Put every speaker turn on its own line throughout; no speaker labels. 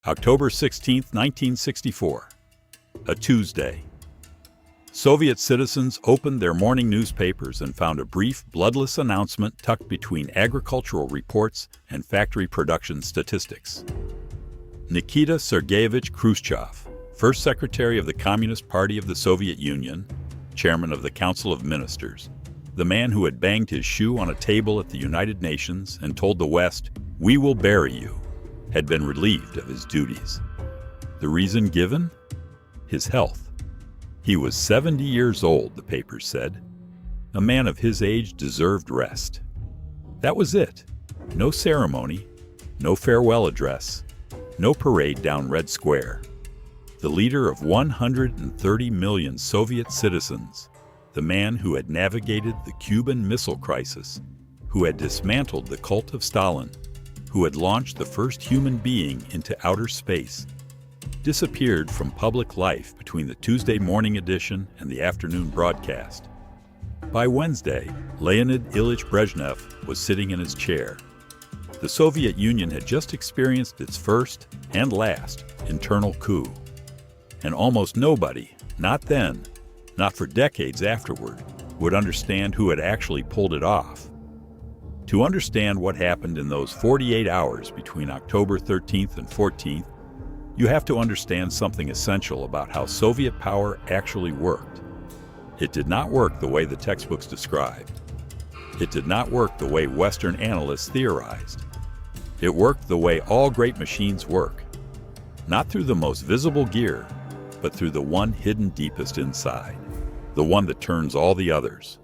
October 16, 1964. A Tuesday. Soviet citizens opened their morning newspapers and found a brief, bloodless announcement tucked between agricultural reports and factory production statistics. Nikita Sergeyevich Khrushchev, first Secretary of the Communist Party of the Soviet Union, Chairman of the Council of Ministers, the man who had banged his shoe on a table at the United Nations and told the West, "We will bury you," had been relieved of his duties. The reason given? His health. He was 70 years old, the papers said. A man of his age deserved rest. That was it. No ceremony, no farewell address, no parade down Red Square. The leader of 130 million Soviet citizens, the man who had navigated the Cuban Missile Crisis, who had dismantled the cult of Stalin, who had launched the first human being into outer space, disappeared from public life between the Tuesday morning edition and the afternoon broadcast. By Wednesday, Leonid Ilyich Brezhnev was sitting in his chair. The Soviet Union had just experienced its first and last internal coup. And almost nobody, not then, not for decades afterward, would understand who had actually pulled it off. To understand what happened in those 48 hours between October 13th and 14th, you have to understand something essential about how Soviet power actually worked. It did not work the way the textbooks described. It did not work the way Western analysts theorized. It worked the way all great machines work, not through the most visible gear, but through the one hidden deepest inside, the one that turns all the others.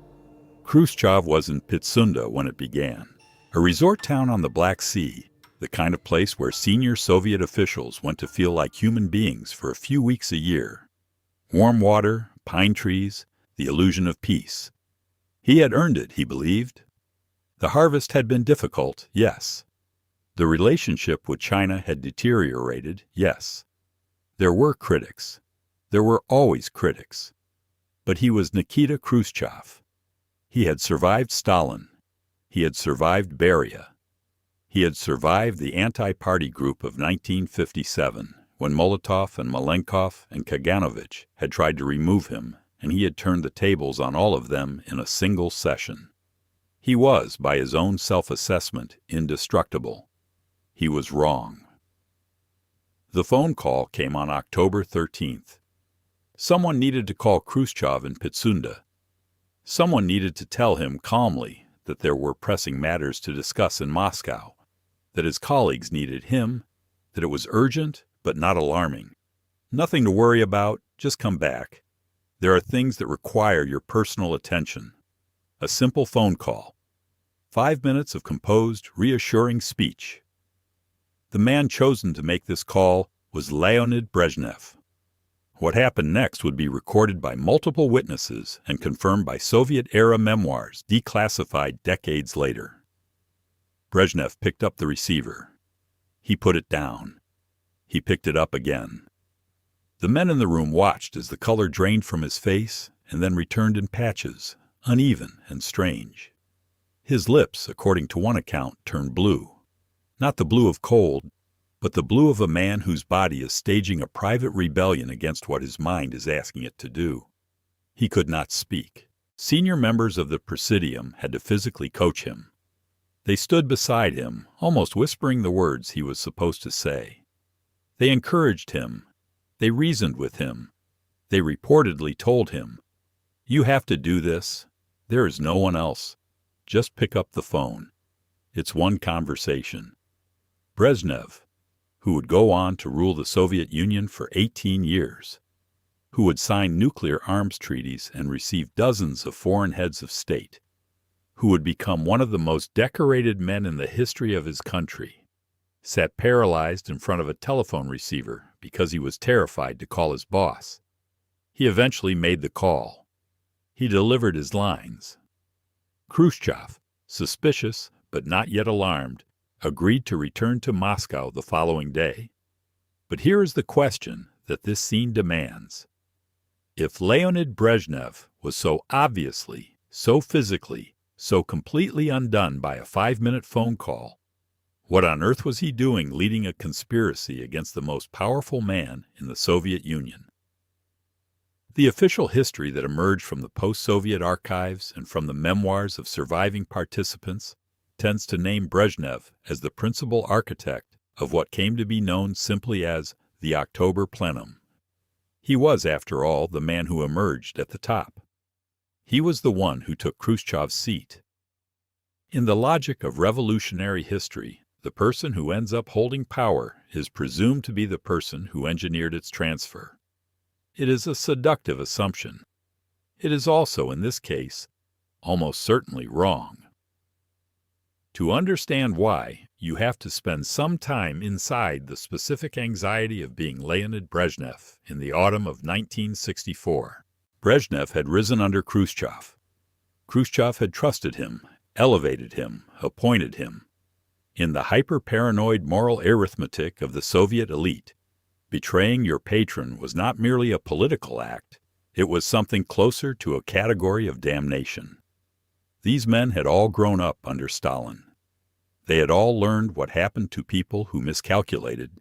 Khrushchev was in Pitsunda when it began, a resort town on the Black Sea, the kind of place where senior Soviet officials went to feel like human beings for a few weeks a year. Warm water, pine trees, the illusion of peace. He had earned it, he believed. The harvest had been difficult, yes. The relationship with China had deteriorated, yes. There were critics. There were always critics. But he was Nikita Khrushchev. He had survived Stalin. He had survived Beria. He had survived the anti-party group of 1957, when Molotov and Malenkov and Kaganovich had tried to remove him, and he had turned the tables on all of them in a single session. He was, by his own self-assessment, indestructible. He was wrong. The phone call came on October 13th. Someone needed to call Khrushchev in Pitsunda. Someone needed to tell him calmly that there were pressing matters to discuss in Moscow, that his colleagues needed him, that it was urgent but not alarming. Nothing to worry about, just come back. There are things that require your personal attention. A simple phone call. 5 minutes of composed, reassuring speech. The man chosen to make this call was Leonid Brezhnev. What happened next would be recorded by multiple witnesses and confirmed by Soviet-era memoirs declassified decades later. Brezhnev picked up the receiver. He put it down. He picked it up again. The men in the room watched as the color drained from his face and then returned in patches, uneven and strange. His lips, according to one account, turned blue. Not the blue of cold, but the blue of a man whose body is staging a private rebellion against what his mind is asking it to do. He could not speak. Senior members of the Presidium had to physically coach him. They stood beside him, almost whispering the words he was supposed to say. They encouraged him. They reasoned with him. They reportedly told him, "You have to do this. There is no one else. Just pick up the phone. It's one conversation." Brezhnev, who would go on to rule the Soviet Union for 18 years, who would sign nuclear arms treaties and receive dozens of foreign heads of state, who would become one of the most decorated men in the history of his country, sat paralyzed in front of a telephone receiver because he was terrified to call his boss. He eventually made the call. He delivered his lines. Khrushchev, suspicious but not yet alarmed, agreed to return to Moscow the following day. But here is the question that this scene demands. If Leonid Brezhnev was so obviously, so physically, so completely undone by a 5-minute phone call, What on earth was he doing leading a conspiracy against the most powerful man in the Soviet Union? The official history that emerged from the post-Soviet archives and from the memoirs of surviving participants tends to name Brezhnev as the principal architect of what came to be known simply as the October Plenum. He was, after all, the man who emerged at the top. He was the one who took Khrushchev's seat. In the logic of revolutionary history, the person who ends up holding power is presumed to be the person who engineered its transfer. It is a seductive assumption. It is also, in this case, almost certainly wrong. To understand why, you have to spend some time inside the specific anxiety of being Leonid Brezhnev in the autumn of 1964. Brezhnev had risen under Khrushchev. Khrushchev had trusted him, elevated him, appointed him. In the hyper-paranoid moral arithmetic of the Soviet elite, betraying your patron was not merely a political act, it was something closer to a category of damnation. These men had all grown up under Stalin. They had all learned what happened to people who miscalculated,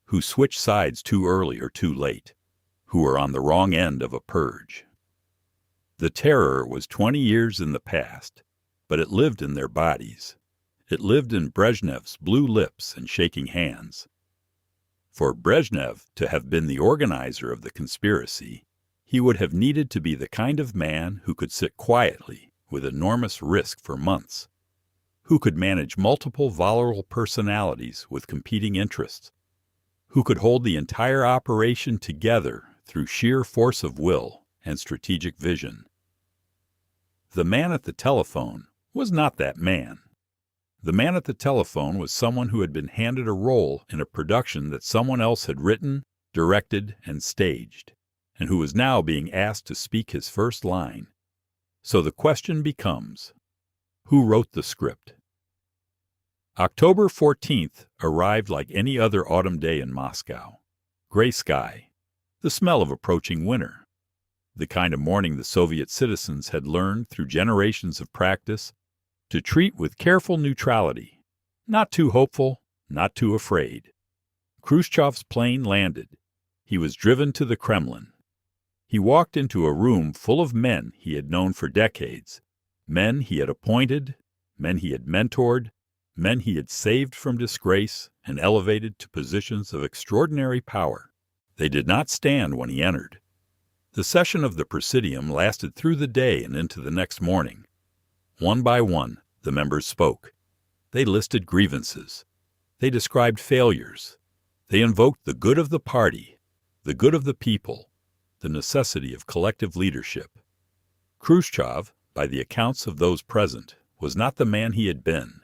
who switched sides too early or too late, who were on the wrong end of a purge. The terror was 20 years in the past, but it lived in their bodies. It lived in Brezhnev's blue lips and shaking hands. For Brezhnev to have been the organizer of the conspiracy, he would have needed to be the kind of man who could sit quietly with enormous risk for months, who could manage multiple volatile personalities with competing interests, who could hold the entire operation together through sheer force of will and strategic vision. The man at the telephone was not that man. The man at the telephone was someone who had been handed a role in a production that someone else had written, directed, and staged, and who was now being asked to speak his first line. So the question becomes, who wrote the script? October 14th arrived like any other autumn day in Moscow. Gray sky, the smell of approaching winter, the kind of morning the Soviet citizens had learned through generations of practice to treat with careful neutrality, not too hopeful, not too afraid. Khrushchev's plane landed. He was driven to the Kremlin. He walked into a room full of men he had known for decades, men he had appointed, men he had mentored, men he had saved from disgrace and elevated to positions of extraordinary power. They did not stand when he entered. The session of the Presidium lasted through the day and into the next morning. One by one, the members spoke. They listed grievances. They described failures. They invoked the good of the party, the good of the people, the necessity of collective leadership. Khrushchev, by the accounts of those present, was not the man he had been.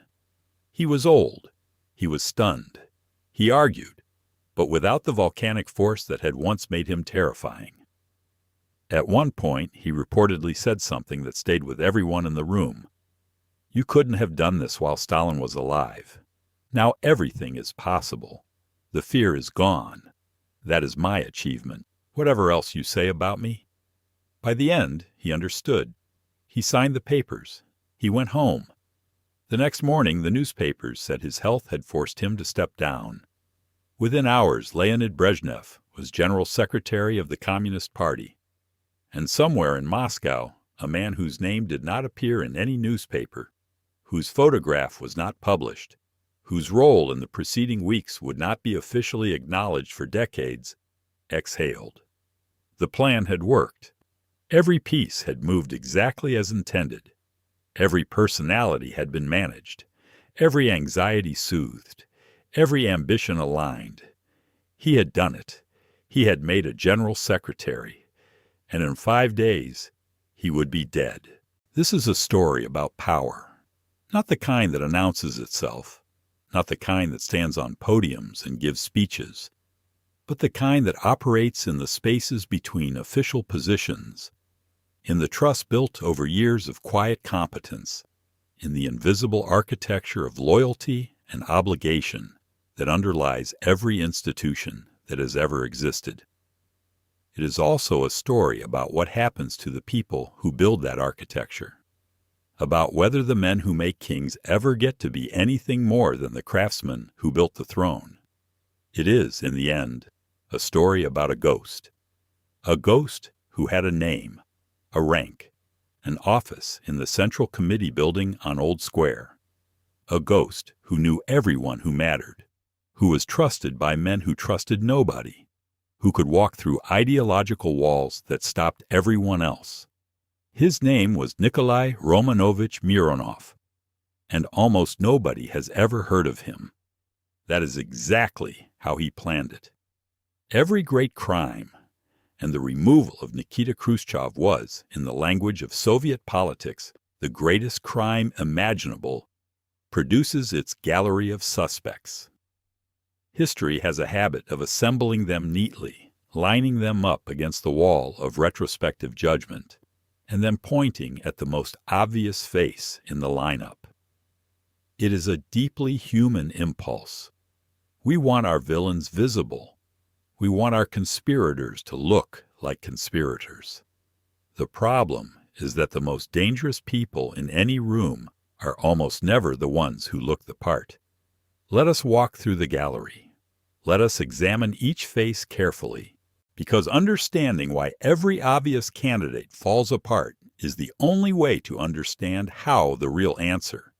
He was old. He was stunned. He argued, but without the volcanic force that had once made him terrifying. At one point, he reportedly said something that stayed with everyone in the room. You couldn't have done this while Stalin was alive. Now everything is possible. The fear is gone. That is my achievement, whatever else you say about me. By the end, he understood. He signed the papers. He went home. The next morning, the newspapers said his health had forced him to step down. Within hours, Leonid Brezhnev was General Secretary of the Communist Party. And somewhere in Moscow, a man whose name did not appear in any newspaper, whose photograph was not published, whose role in the preceding weeks would not be officially acknowledged for decades, exhaled. The plan had worked. Every piece had moved exactly as intended. Every personality had been managed, every anxiety soothed, every ambition aligned. He had done it. He had made a general secretary. And in 5 days, he would be dead. This is a story about power, not the kind that announces itself, not the kind that stands on podiums and gives speeches, but the kind that operates in the spaces between official positions, in the trust built over years of quiet competence, in the invisible architecture of loyalty and obligation that underlies every institution that has ever existed. It is also a story about what happens to the people who build that architecture. about whether the men who make kings ever get to be anything more than the craftsmen who built the throne. It is, in the end, a story about a ghost who had a name, a rank, an office in the Central Committee building on Old Square, a ghost who knew everyone who mattered, who was trusted by men who trusted nobody, who could walk through ideological walls that stopped everyone else. His name was Nikolai Romanovich Mironov, and almost nobody has ever heard of him. That is exactly how he planned it. Every great crime, and the removal of Nikita Khrushchev was, in the language of Soviet politics, the greatest crime imaginable, produces its gallery of suspects. History has a habit of assembling them neatly, lining them up against the wall of retrospective judgment, and then pointing at the most obvious face in the lineup. It is a deeply human impulse. We want our villains visible. We want our conspirators to look like conspirators. The problem is that the most dangerous people in any room are almost never the ones who look the part. Let us walk through the gallery. Let us examine each face carefully, because understanding why every obvious candidate falls apart is the only way to understand how the real answer,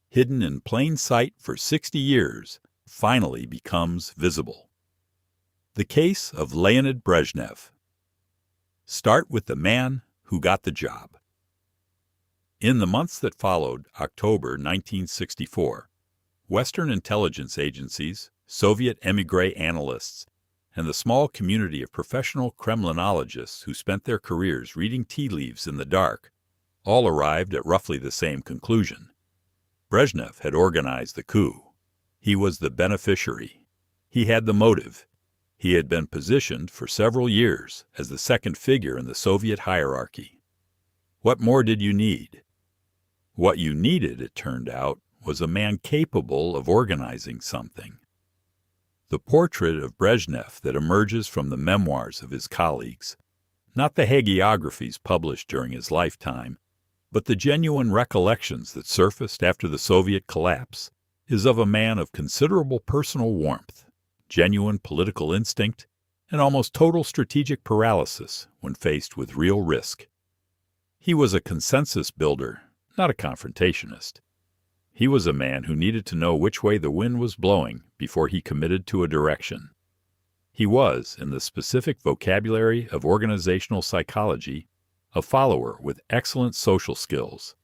hidden in plain sight for 60 years, finally becomes visible. The case of Leonid Brezhnev. Start with the man who got the job. In the months that followed October 1964, Western intelligence agencies, Soviet émigré analysts, and the small community of professional Kremlinologists who spent their careers reading tea leaves in the dark all arrived at roughly the same conclusion. Brezhnev had organized the coup. He was the beneficiary. He had the motive. He had been positioned for several years as the second figure in the Soviet hierarchy. What more did you need? What you needed, it turned out, was a man capable of organizing something. The portrait of Brezhnev that emerges from the memoirs of his colleagues, not the hagiographies published during his lifetime, but the genuine recollections that surfaced after the Soviet collapse, is of a man of considerable personal warmth, genuine political instinct, and almost total strategic paralysis when faced with real risk. He was a consensus builder, not a confrontationist. He was a man who needed to know which way the wind was blowing before he committed to a direction. He was, in the specific vocabulary of organizational psychology, a follower with excellent social skills.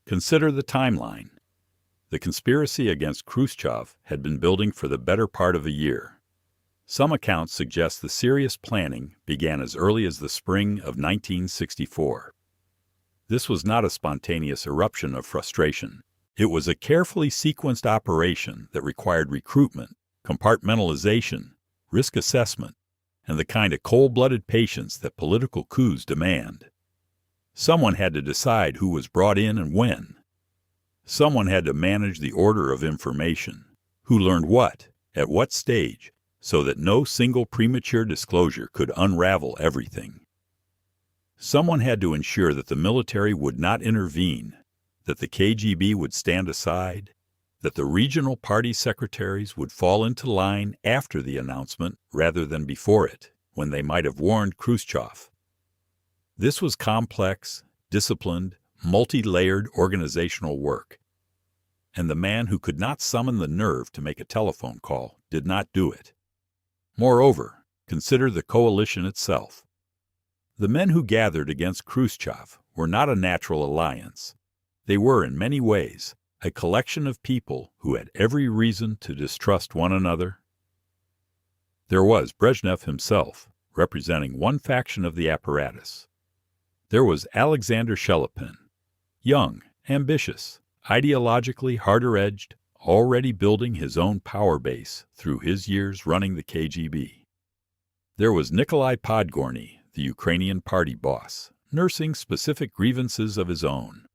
Consider the timeline. The conspiracy against Khrushchev had been building for the better part of a year. Some accounts suggest the serious planning began as early as the spring of 1964. This was not a spontaneous eruption of frustration. It was a carefully sequenced operation that required recruitment, compartmentalization, risk assessment, and the kind of cold-blooded patience that political coups demand. Someone had to decide who was brought in and when. Someone had to manage the order of information, who learned what, at what stage, so that no single premature disclosure could unravel everything. Someone had to ensure that the military would not intervene, that the KGB would stand aside, that the regional party secretaries would fall into line after the announcement rather than before it, when they might have warned Khrushchev. This was complex, disciplined, multi-layered organizational work, and the man who could not summon the nerve to make a telephone call did not do it. Moreover, consider the coalition itself. The men who gathered against Khrushchev were not a natural alliance. They were, in many ways, a collection of people who had every reason to distrust one another. There was Brezhnev himself, representing one faction of the apparatus. There was Alexander Shelepin, young, ambitious, ideologically harder-edged, already building his own power base through his years running the KGB. There was Nikolai Podgorny, the Ukrainian party boss, nursing specific grievances of his own.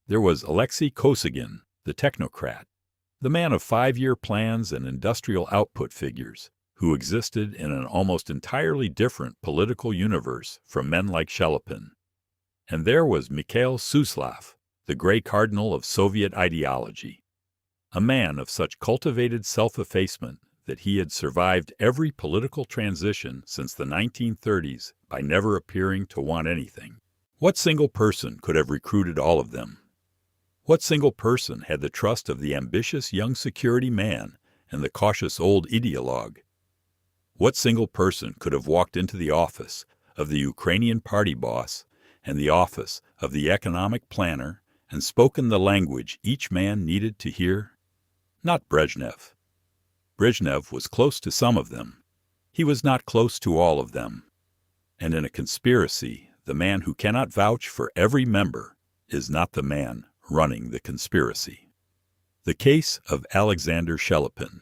There was Alexei Kosygin, the technocrat, the man of 5-year plans and industrial output figures, who existed in an almost entirely different political universe from men like Shelepin. And there was Mikhail Suslov, the the gray cardinal of Soviet ideology, a man of such cultivated self-effacement that he had survived every political transition since the 1930s by never appearing to want anything. What single person could have recruited all of them? What single person had the trust of the ambitious young security man and the cautious old ideologue? What single person could have walked into the office of the Ukrainian party boss and the office of the economic planner and spoken the language each man needed to hear? Not Brezhnev. Brezhnev was close to some of them. He was not close to all of them. And in a conspiracy, the man who cannot vouch for every member is not the man running the conspiracy. The case of Alexander Shelepin.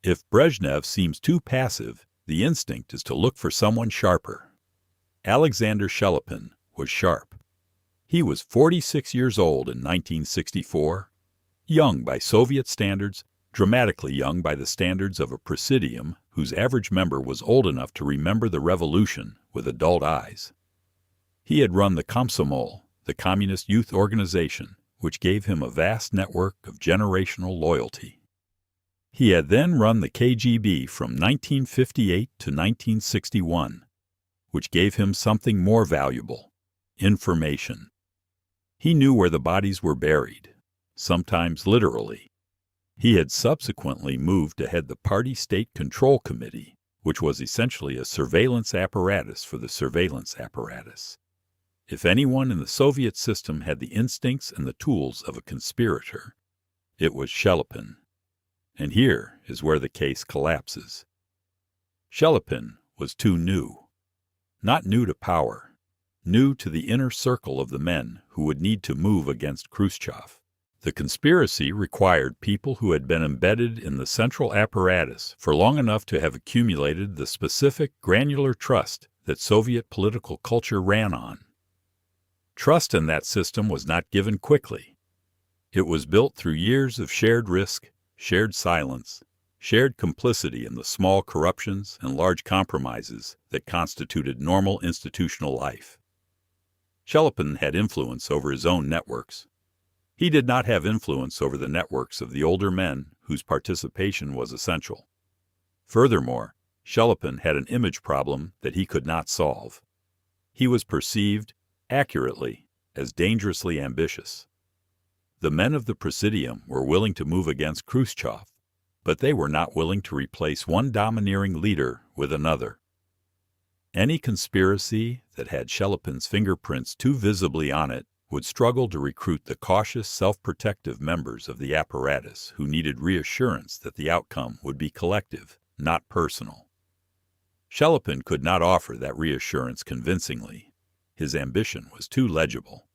If Brezhnev seems too passive, the instinct is to look for someone sharper. Alexander Shelepin was sharp. He was 46 years old in 1964, young by Soviet standards, dramatically young by the standards of a presidium whose average member was old enough to remember the revolution with adult eyes. He had run the Komsomol, the communist youth organization, which gave him a vast network of generational loyalty. He had then run the KGB from 1958 to 1961, which gave him something more valuable: information. He knew where the bodies were buried, sometimes literally. He had subsequently moved to head the Party State Control Committee, which was essentially a surveillance apparatus for the surveillance apparatus. If anyone in the Soviet system had the instincts and the tools of a conspirator, it was Shelepin. And here is where the case collapses. Shelepin was too new. Not new to power, new to the inner circle of the men who would need to move against Khrushchev. The conspiracy required people who had been embedded in the central apparatus for long enough to have accumulated the specific granular trust that Soviet political culture ran on. Trust in that system was not given quickly. It was built through years of shared risk, shared silence, shared complicity in the small corruptions and large compromises that constituted normal institutional life. Shelepin had influence over his own networks. He did not have influence over the networks of the older men whose participation was essential. Furthermore, Shelepin had an image problem that he could not solve. He was perceived, accurately, as dangerously ambitious. The men of the Presidium were willing to move against Khrushchev, but they were not willing to replace one domineering leader with another. Any conspiracy that had Shelepin's fingerprints too visibly on it would struggle to recruit the cautious, self-protective members of the apparatus who needed reassurance that the outcome would be collective, not personal. Shelepin could not offer that reassurance convincingly. His ambition was too legible.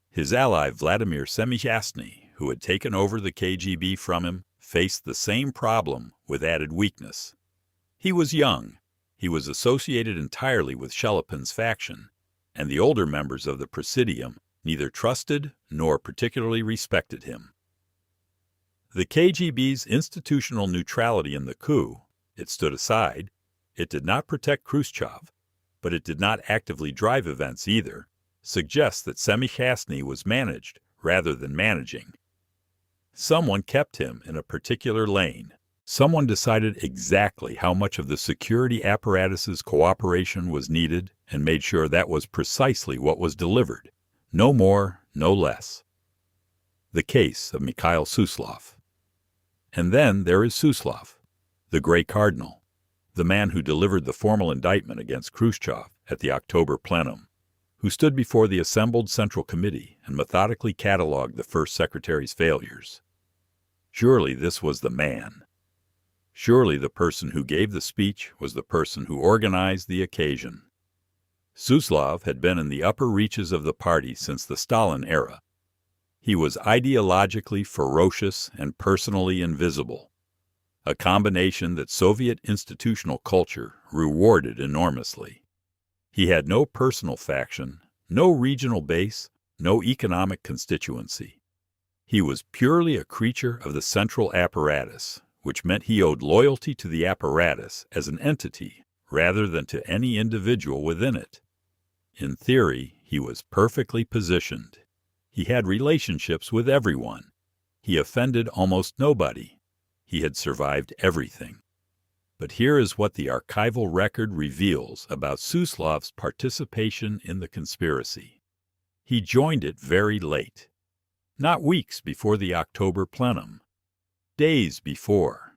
His ally Vladimir Semyashny, who had taken over the KGB from him, faced the same problem with added weakness. He was young. He was associated entirely with Shelepin's faction, and the older members of the Presidium neither trusted nor particularly respected him. The KGB's institutional neutrality in the coup, it stood aside. It did not protect Khrushchev, but it did not actively drive events either, suggests that Semyashny was managed rather than managing. Someone kept him in a particular lane. Someone decided exactly how much of the security apparatus's cooperation was needed and made sure that was precisely what was delivered. No more, no less. The case of Mikhail Suslov. And then there is Suslov, the Grey Cardinal, the man who delivered the formal indictment against Khrushchev at the October plenum, who stood before the assembled Central Committee and methodically catalogued the first secretary's failures. Surely this was the man. Surely the person who gave the speech was the person who organized the occasion. Suslov had been in the upper reaches of the party since the Stalin era. He was ideologically ferocious and personally invisible, a combination that Soviet institutional culture rewarded enormously. He had no personal faction, no regional base, no economic constituency. He was purely a creature of the central apparatus, which meant he owed loyalty to the apparatus as an entity rather than to any individual within it. In theory, he was perfectly positioned. He had relationships with everyone. He offended almost nobody. He had survived everything. But here is what the archival record reveals about Suslov's participation in the conspiracy. He joined it very late, not weeks before the October plenum, days before.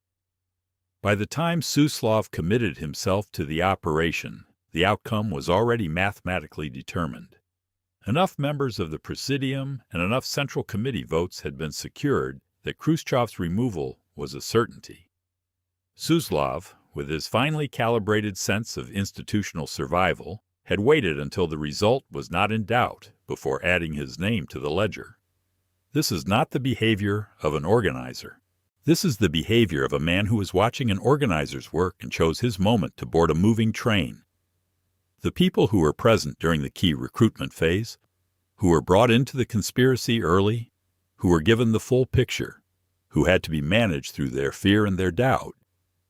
By the time Suslov committed himself to the operation, the outcome was already mathematically determined. Enough members of the Presidium and enough Central Committee votes had been secured that Khrushchev's removal was a certainty. Suslov, with his finely calibrated sense of institutional survival, had waited until the result was not in doubt before adding his name to the ledger. This is not the behavior of an organizer. This is the behavior of a man who was watching an organizer's work and chose his moment to board a moving train. The people who were present during the key recruitment phase, who were brought into the conspiracy early, who were given the full picture, who had to be managed through their fear and their doubt,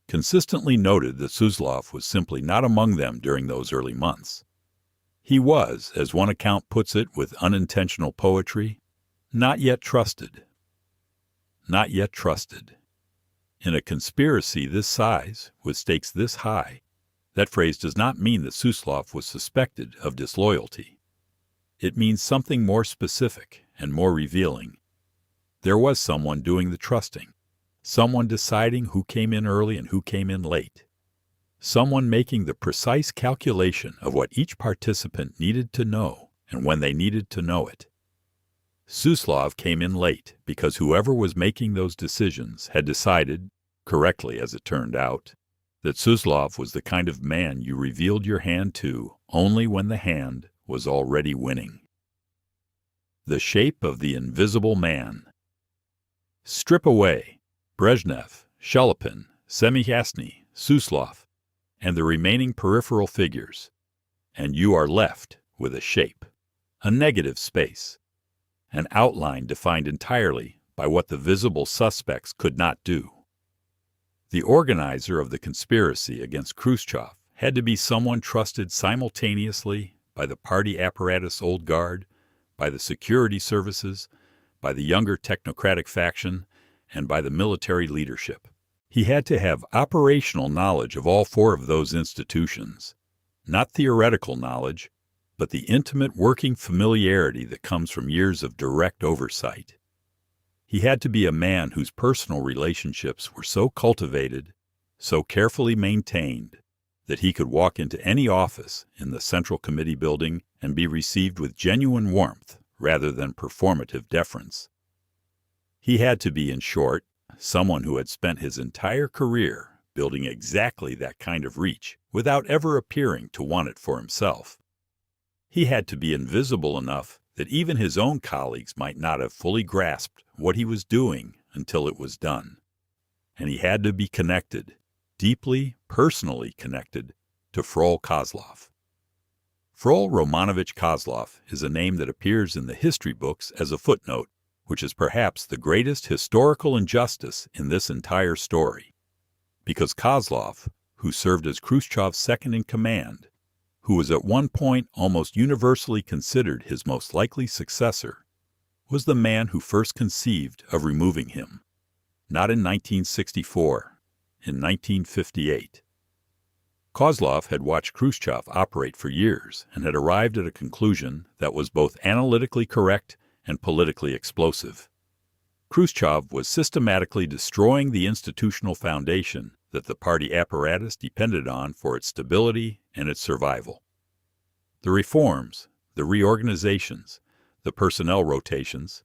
consistently noted that Suslov was simply not among them during those early months. He was, as one account puts it with unintentional poetry, not yet trusted. Not yet trusted. In a conspiracy this size, with stakes this high, that phrase does not mean that Suslov was suspected of disloyalty. It means something more specific and more revealing. There was someone doing the trusting, someone deciding who came in early and who came in late, someone making the precise calculation of what each participant needed to know and when they needed to know it. Suslov came in late because whoever was making those decisions had decided, correctly as it turned out, that Suslov was the kind of man you revealed your hand to only when the hand was already winning. The shape of the invisible man. Strip away Brezhnev, Shelepin, Semyasny, Suslov, and the remaining peripheral figures, and you are left with a shape, a negative space, an outline defined entirely by what the visible suspects could not do. The organizer of the conspiracy against Khrushchev had to be someone trusted simultaneously by the party apparatus old guard, by the security services, by the younger technocratic faction, and by the military leadership. He had to have operational knowledge of all four of those institutions, not theoretical knowledge, but the intimate working familiarity that comes from years of direct oversight. He had to be a man whose personal relationships were so cultivated, so carefully maintained, that he could walk into any office in the Central Committee building and be received with genuine warmth rather than performative deference. He had to be, in short, someone who had spent his entire career building exactly that kind of reach without ever appearing to want it for himself. He had to be invisible enough that even his own colleagues might not have fully grasped what he was doing until it was done. And he had to be connected, deeply, personally connected, to Frol Kozlov. Frol Romanovich Kozlov is a name that appears in the history books as a footnote, which is perhaps the greatest historical injustice in this entire story. Because Kozlov, who served as Khrushchev's second-in-command, who was at one point almost universally considered his most likely successor, was the man who first conceived of removing him, not in 1964, in 1958. Kozlov had watched Khrushchev operate for years and had arrived at a conclusion that was both analytically correct and politically explosive. Khrushchev was systematically destroying the institutional foundation that the party apparatus depended on for its stability and its survival. The reforms, the reorganizations, the personnel rotations,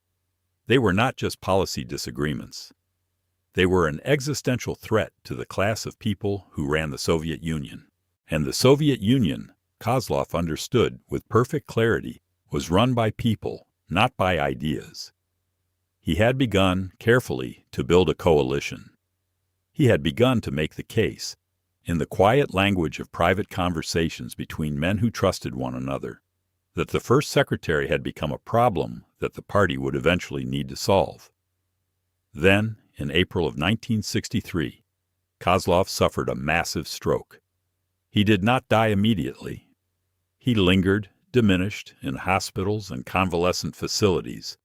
they were not just policy disagreements. They were an existential threat to the class of people who ran the Soviet Union. And the Soviet Union, Kozlov understood with perfect clarity, was run by people, not by ideas. He had begun, carefully, to build a coalition. He had begun to make the case, in the quiet language of private conversations between men who trusted one another, that the first secretary had become a problem that the party would eventually need to solve. Then, in April of 1963, Kozlov suffered a massive stroke. He did not die immediately. He lingered, diminished in hospitals and convalescent facilities,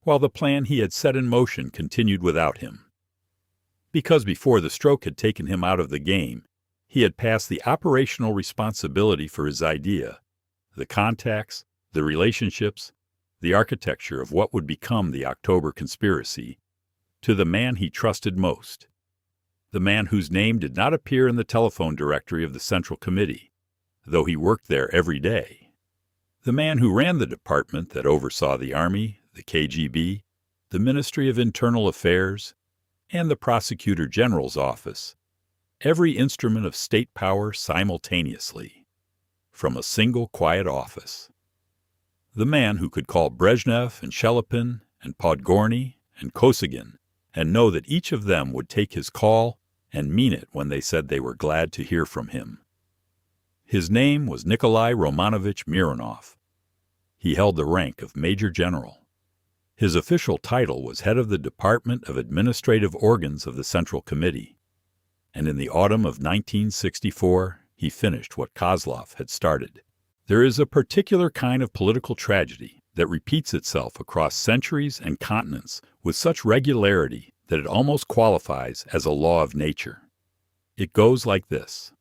while the plan he had set in motion continued without him. Because before the stroke had taken him out of the game, he had passed the operational responsibility for his idea, the contacts, the relationships, the architecture of what would become the October conspiracy, to the man he trusted most, the man whose name did not appear in the telephone directory of the Central Committee, though he worked there every day, the man who ran the department that oversaw the Army, the KGB, the Ministry of Internal Affairs, and the Prosecutor General's office, every instrument of state power simultaneously, from a single quiet office. The man who could call Brezhnev and Shelepin and Podgorny and Kosygin and know that each of them would take his call and mean it when they said they were glad to hear from him. His name was Nikolai Romanovich Mironov. He held the rank of Major General. His official title was head of the Department of Administrative Organs of the Central Committee, and in the autumn of 1964 he finished what Kozlov had started. There is a particular kind of political tragedy that repeats itself across centuries and continents with such regularity that it almost qualifies as a law of nature. It goes like this.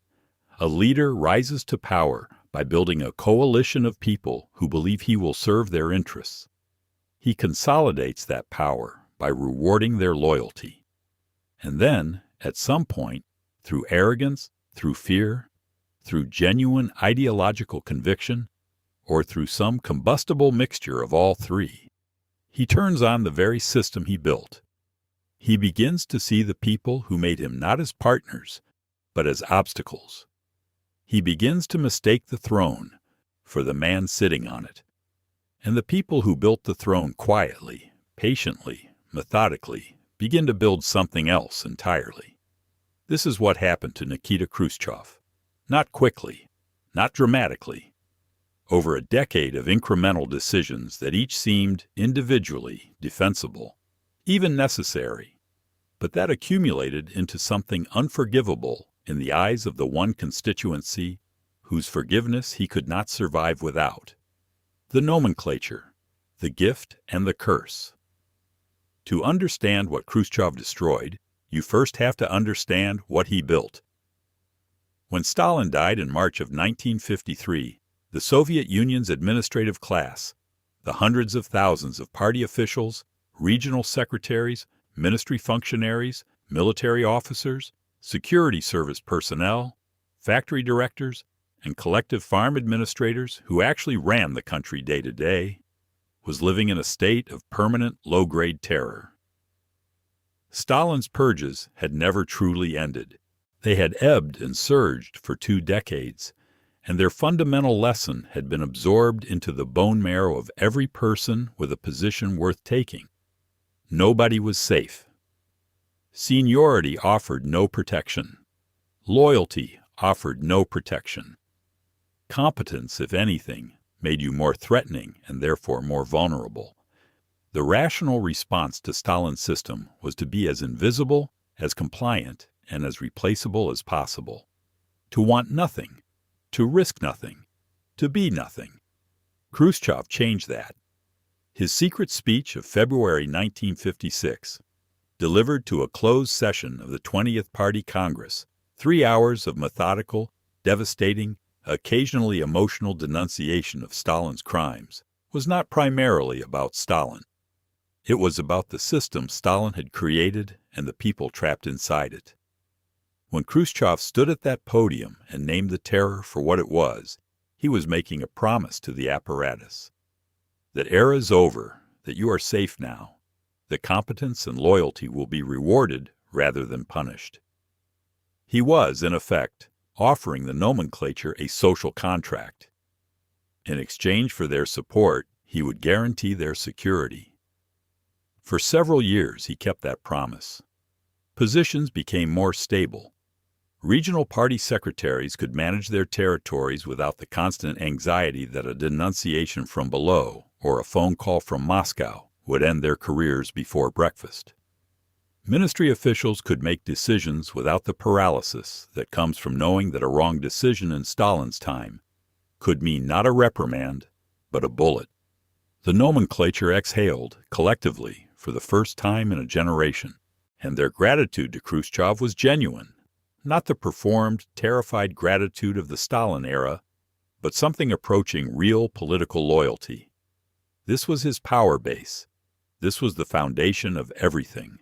A leader rises to power by building a coalition of people who believe he will serve their interests. He consolidates that power by rewarding their loyalty. And then, at some point, through arrogance, through fear, through genuine ideological conviction, or through some combustible mixture of all three, he turns on the very system he built. He begins to see the people who made him not as partners, but as obstacles. He begins to mistake the throne for the man sitting on it. And the people who built the throne quietly, patiently, methodically, begin to build something else entirely. This is what happened to Nikita Khrushchev. Not quickly, not dramatically. Over a decade of incremental decisions that each seemed individually defensible, even necessary, but that accumulated into something unforgivable in the eyes of the one constituency whose forgiveness he could not survive without. The nomenclature, the gift and the curse. To understand what Khrushchev destroyed, you first have to understand what he built. When Stalin died in March of 1953, the Soviet Union's administrative class, the hundreds of thousands of party officials, regional secretaries, ministry functionaries, military officers, security service personnel, factory directors, and collective farm administrators who actually ran the country day to day, was living in a state of permanent low-grade terror. Stalin's purges had never truly ended. They had ebbed and surged for 2 decades, and their fundamental lesson had been absorbed into the bone marrow of every person with a position worth taking. Nobody was safe. Seniority offered no protection. Loyalty offered no protection. Competence, if anything, made you more threatening and therefore more vulnerable. The rational response to Stalin's system was to be as invisible, as compliant, and as replaceable as possible. To want nothing, to risk nothing, to be nothing. Khrushchev changed that. His secret speech of February 1956, delivered to a closed session of the 20th Party Congress, 3 hours of methodical, devastating, occasionally emotional denunciation of Stalin's crimes, was not primarily about Stalin. It was about the system Stalin had created and the people trapped inside it. When Khrushchev stood at that podium and named the terror for what it was, he was making a promise to the apparatus. That era is over, that you are safe now, that competence and loyalty will be rewarded rather than punished. He was, in effect, offering the nomenclature a social contract. In exchange for their support, he would guarantee their security. For several years he kept that promise. Positions became more stable. Regional party secretaries could manage their territories without the constant anxiety that a denunciation from below or a phone call from Moscow would end their careers before breakfast. Ministry officials could make decisions without the paralysis that comes from knowing that a wrong decision in Stalin's time could mean not a reprimand, but a bullet. The nomenclature exhaled, collectively, for the first time in a generation, and their gratitude to Khrushchev was genuine, not the performed, terrified gratitude of the Stalin era, but something approaching real political loyalty. This was his power base. This was the foundation of everything.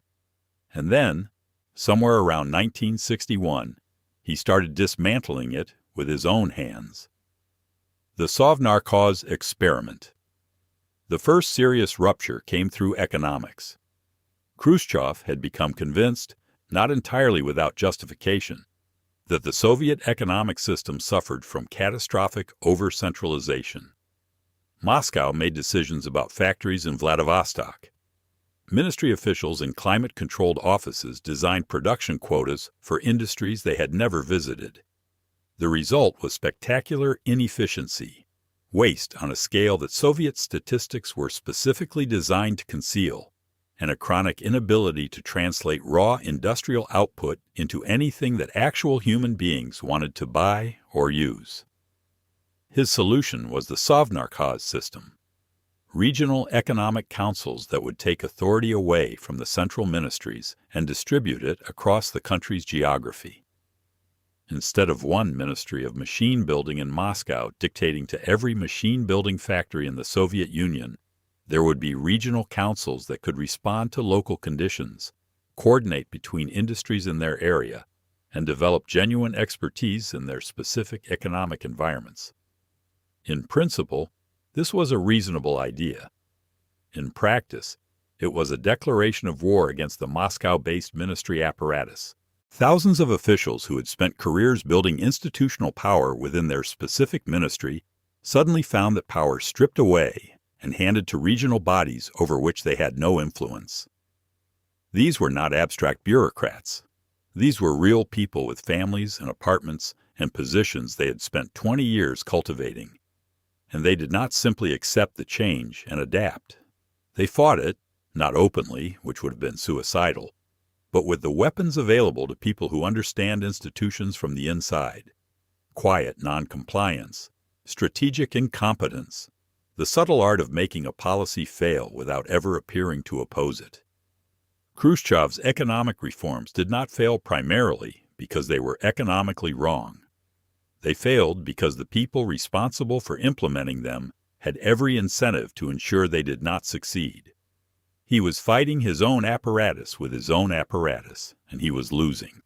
And then, somewhere around 1961, he started dismantling it with his own hands. The Sovnarkoz experiment. The first serious rupture came through economics. Khrushchev had become convinced, not entirely without justification, that the Soviet economic system suffered from catastrophic over-centralization. Moscow made decisions about factories in Vladivostok. Ministry officials in climate-controlled offices designed production quotas for industries they had never visited. The result was spectacular inefficiency, waste on a scale that Soviet statistics were specifically designed to conceal, and a chronic inability to translate raw industrial output into anything that actual human beings wanted to buy or use. His solution was the Sovnarkoz system, regional economic councils that would take authority away from the central ministries and distribute it across the country's geography. Instead of one ministry of machine building in Moscow dictating to every machine building factory in the Soviet Union, there would be regional councils that could respond to local conditions, coordinate between industries in their area, and develop genuine expertise in their specific economic environments. In principle, this was a reasonable idea. In practice, it was a declaration of war against the Moscow-based ministry apparatus. Thousands of officials who had spent careers building institutional power within their specific ministry suddenly found that power stripped away and handed to regional bodies over which they had no influence. These were not abstract bureaucrats. These were real people with families and apartments and positions they had spent 20 years cultivating. And they did not simply accept the change and adapt. They fought it, not openly, which would have been suicidal, but with the weapons available to people who understand institutions from the inside: quiet noncompliance, strategic incompetence, the subtle art of making a policy fail without ever appearing to oppose it. Khrushchev's economic reforms did not fail primarily because they were economically wrong. They failed because the people responsible for implementing them had every incentive to ensure they did not succeed. He was fighting his own apparatus with his own apparatus, and he was losing.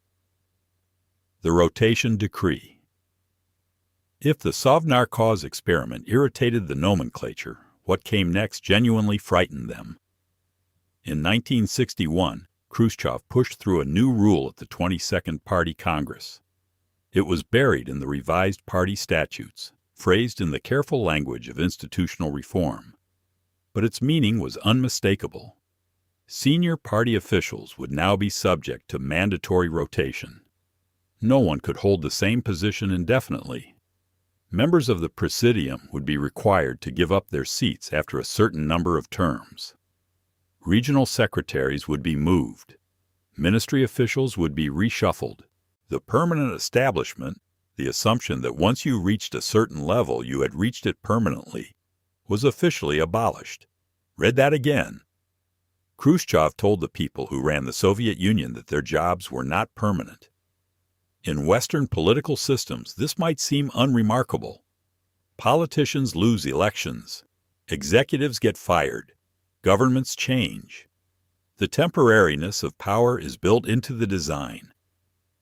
The rotation decree. If the Sovnarkoz experiment irritated the nomenclature, what came next genuinely frightened them. In 1961, Khrushchev pushed through a new rule at the 22nd Party Congress. It was buried in the revised party statutes, phrased in the careful language of institutional reform. But its meaning was unmistakable. Senior party officials would now be subject to mandatory rotation. No one could hold the same position indefinitely. Members of the Presidium would be required to give up their seats after a certain number of terms. Regional secretaries would be moved. Ministry officials would be reshuffled. The permanent establishment, the assumption that once you reached a certain level you had reached it permanently, was officially abolished. Read that again. Khrushchev told the people who ran the Soviet Union that their jobs were not permanent. In Western political systems, this might seem unremarkable. Politicians lose elections. Executives get fired. Governments change. The temporariness of power is built into the design.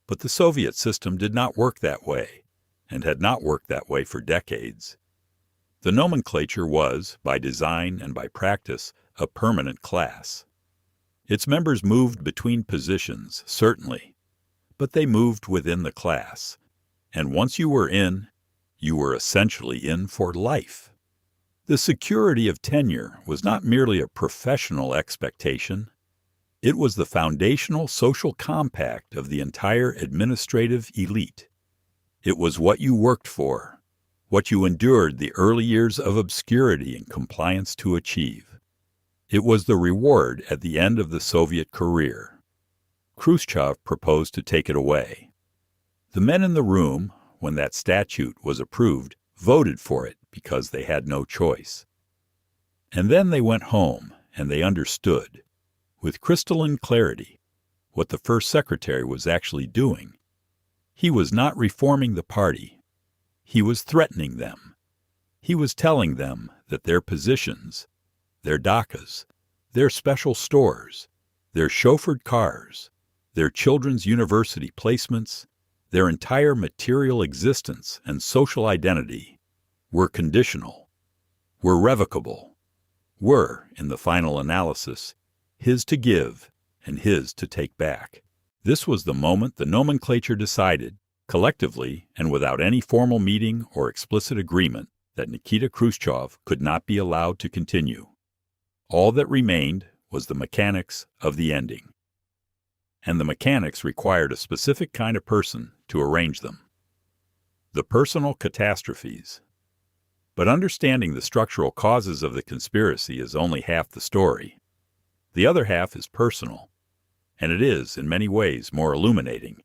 But the Soviet system did not work that way, and had not worked that way for decades. The nomenclature was, by design and by practice, a permanent class. Its members moved between positions, certainly, but they moved within the class, and once you were in, you were essentially in for life. The security of tenure was not merely a professional expectation. It was the foundational social compact of the entire administrative elite. It was what you worked for, what you endured the early years of obscurity and compliance to achieve. It was the reward at the end of the Soviet career. Khrushchev proposed to take it away. The men in the room, when that statute was approved, voted for it because they had no choice. And then they went home, and they understood, with crystalline clarity, what the first secretary was actually doing. He was not reforming the party. He was threatening them. He was telling them that their positions, their dachas, their special stores, their chauffeured cars, their children's university placements, their entire material existence and social identity were conditional, were revocable, were, in the final analysis, his to give and his to take back. This was the moment the nomenclature decided, collectively and without any formal meeting or explicit agreement, that Nikita Khrushchev could not be allowed to continue. All that remained was the mechanics of the ending. And the mechanics required a specific kind of person to arrange them. The personal catastrophes. But understanding the structural causes of the conspiracy is only half the story. The other half is personal, and it is, in many ways, more illuminating,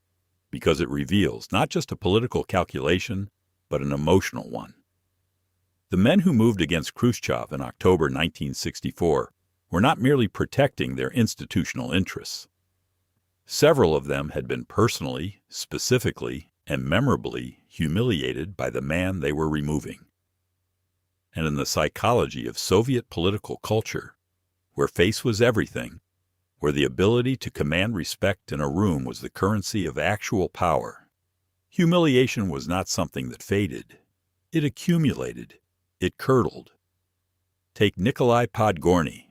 because it reveals not just a political calculation, but an emotional one. The men who moved against Khrushchev in October 1964 were not merely protecting their institutional interests. Several of them had been personally, specifically, and memorably humiliated by the man they were removing. And in the psychology of Soviet political culture, where face was everything, where the ability to command respect in a room was the currency of actual power, humiliation was not something that faded. It accumulated. It curdled. Take Nikolai Podgorny.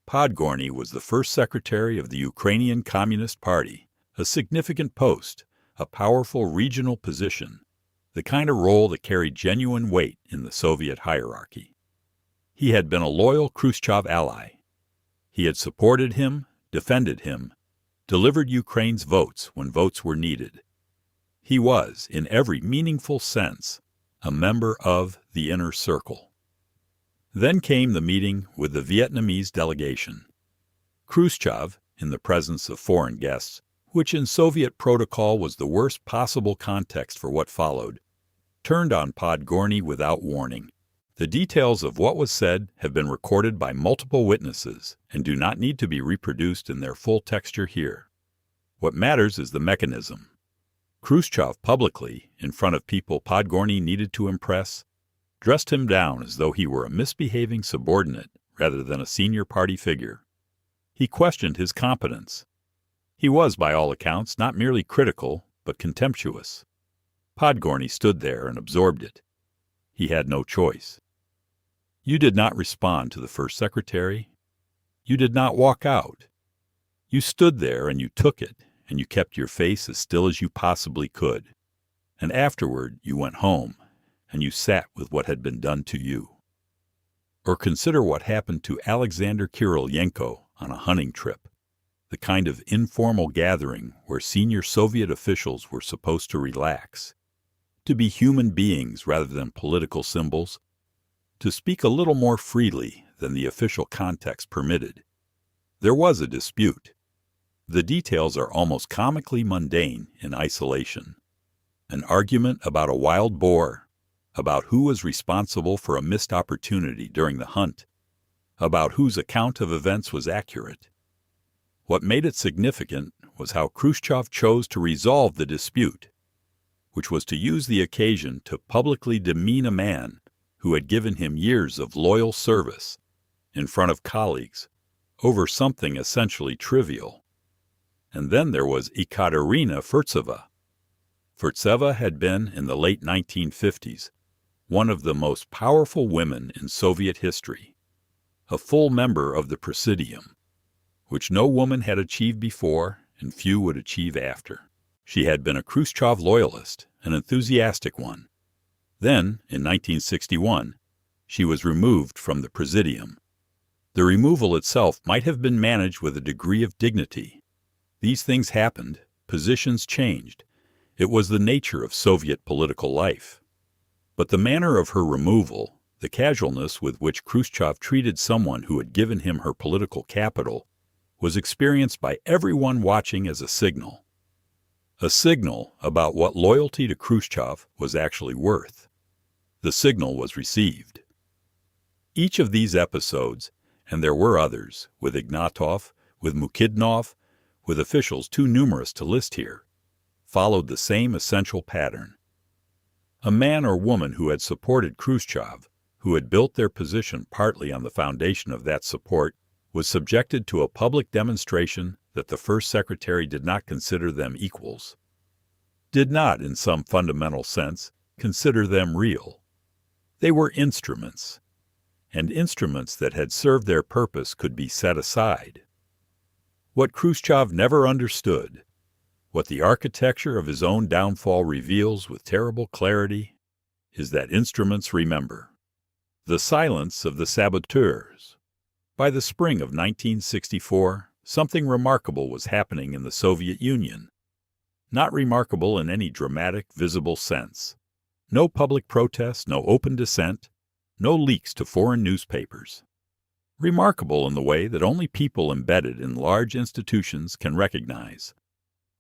Podgorny was the first secretary of the Ukrainian Communist Party, a significant post, a powerful regional position, the kind of role that carried genuine weight in the Soviet hierarchy. He had been a loyal Khrushchev ally. He had supported him, defended him, delivered Ukraine's votes when votes were needed. He was, in every meaningful sense, a member of the inner circle. Then came the meeting with the Vietnamese delegation. Khrushchev, in the presence of foreign guests, which in Soviet protocol was the worst possible context for what followed, turned on Podgorny without warning. The details of what was said have been recorded by multiple witnesses and do not need to be reproduced in their full texture here. What matters is the mechanism. Khrushchev publicly, in front of people Podgorny needed to impress, dressed him down as though he were a misbehaving subordinate rather than a senior party figure. He questioned his competence. He was, by all accounts, not merely critical, but contemptuous. Podgorny stood there and absorbed it. He had no choice. You did not respond to the first secretary. You did not walk out. You stood there and you took it, and you kept your face as still as you possibly could. And afterward you went home, and you sat with what had been done to you. Or consider what happened to Alexander Kirilenko on a hunting trip, the kind of informal gathering where senior Soviet officials were supposed to relax, to be human beings rather than political symbols, to speak a little more freely than the official context permitted. There was a dispute. The details are almost comically mundane in isolation. An argument about a wild boar, about who was responsible for a missed opportunity during the hunt, about whose account of events was accurate. What made it significant was how Khrushchev chose to resolve the dispute, which was to use the occasion to publicly demean a man who had given him years of loyal service in front of colleagues over something essentially trivial. And then there was Ekaterina Furtseva. Furtseva had been, in the late 1950s, one of the most powerful women in Soviet history, a full member of the Presidium, which no woman had achieved before and few would achieve after. She had been a Khrushchev loyalist, an enthusiastic one. Then, in 1961, she was removed from the Presidium. The removal itself might have been managed with a degree of dignity. These things happened, positions changed. It was the nature of Soviet political life. But the manner of her removal, the casualness with which Khrushchev treated someone who had given him her political capital, was experienced by everyone watching as a signal about what loyalty to Khrushchev was actually worth. The signal was received. Each of these episodes, and there were others, with Ignatov, with Mukhidinov, with officials too numerous to list here, followed the same essential pattern. A man or woman who had supported Khrushchev, who had built their position partly on the foundation of that support, was subjected to a public demonstration that the first secretary did not consider them equals, did not, in some fundamental sense, consider them real. They were instruments, and instruments that had served their purpose could be set aside. What Khrushchev never understood, what the architecture of his own downfall reveals with terrible clarity, is that instruments remember. The silence of the saboteurs. By the spring of 1964, something remarkable was happening in the Soviet Union. Not remarkable in any dramatic, visible sense. No public protest, no open dissent, no leaks to foreign newspapers. Remarkable in the way that only people embedded in large institutions can recognize.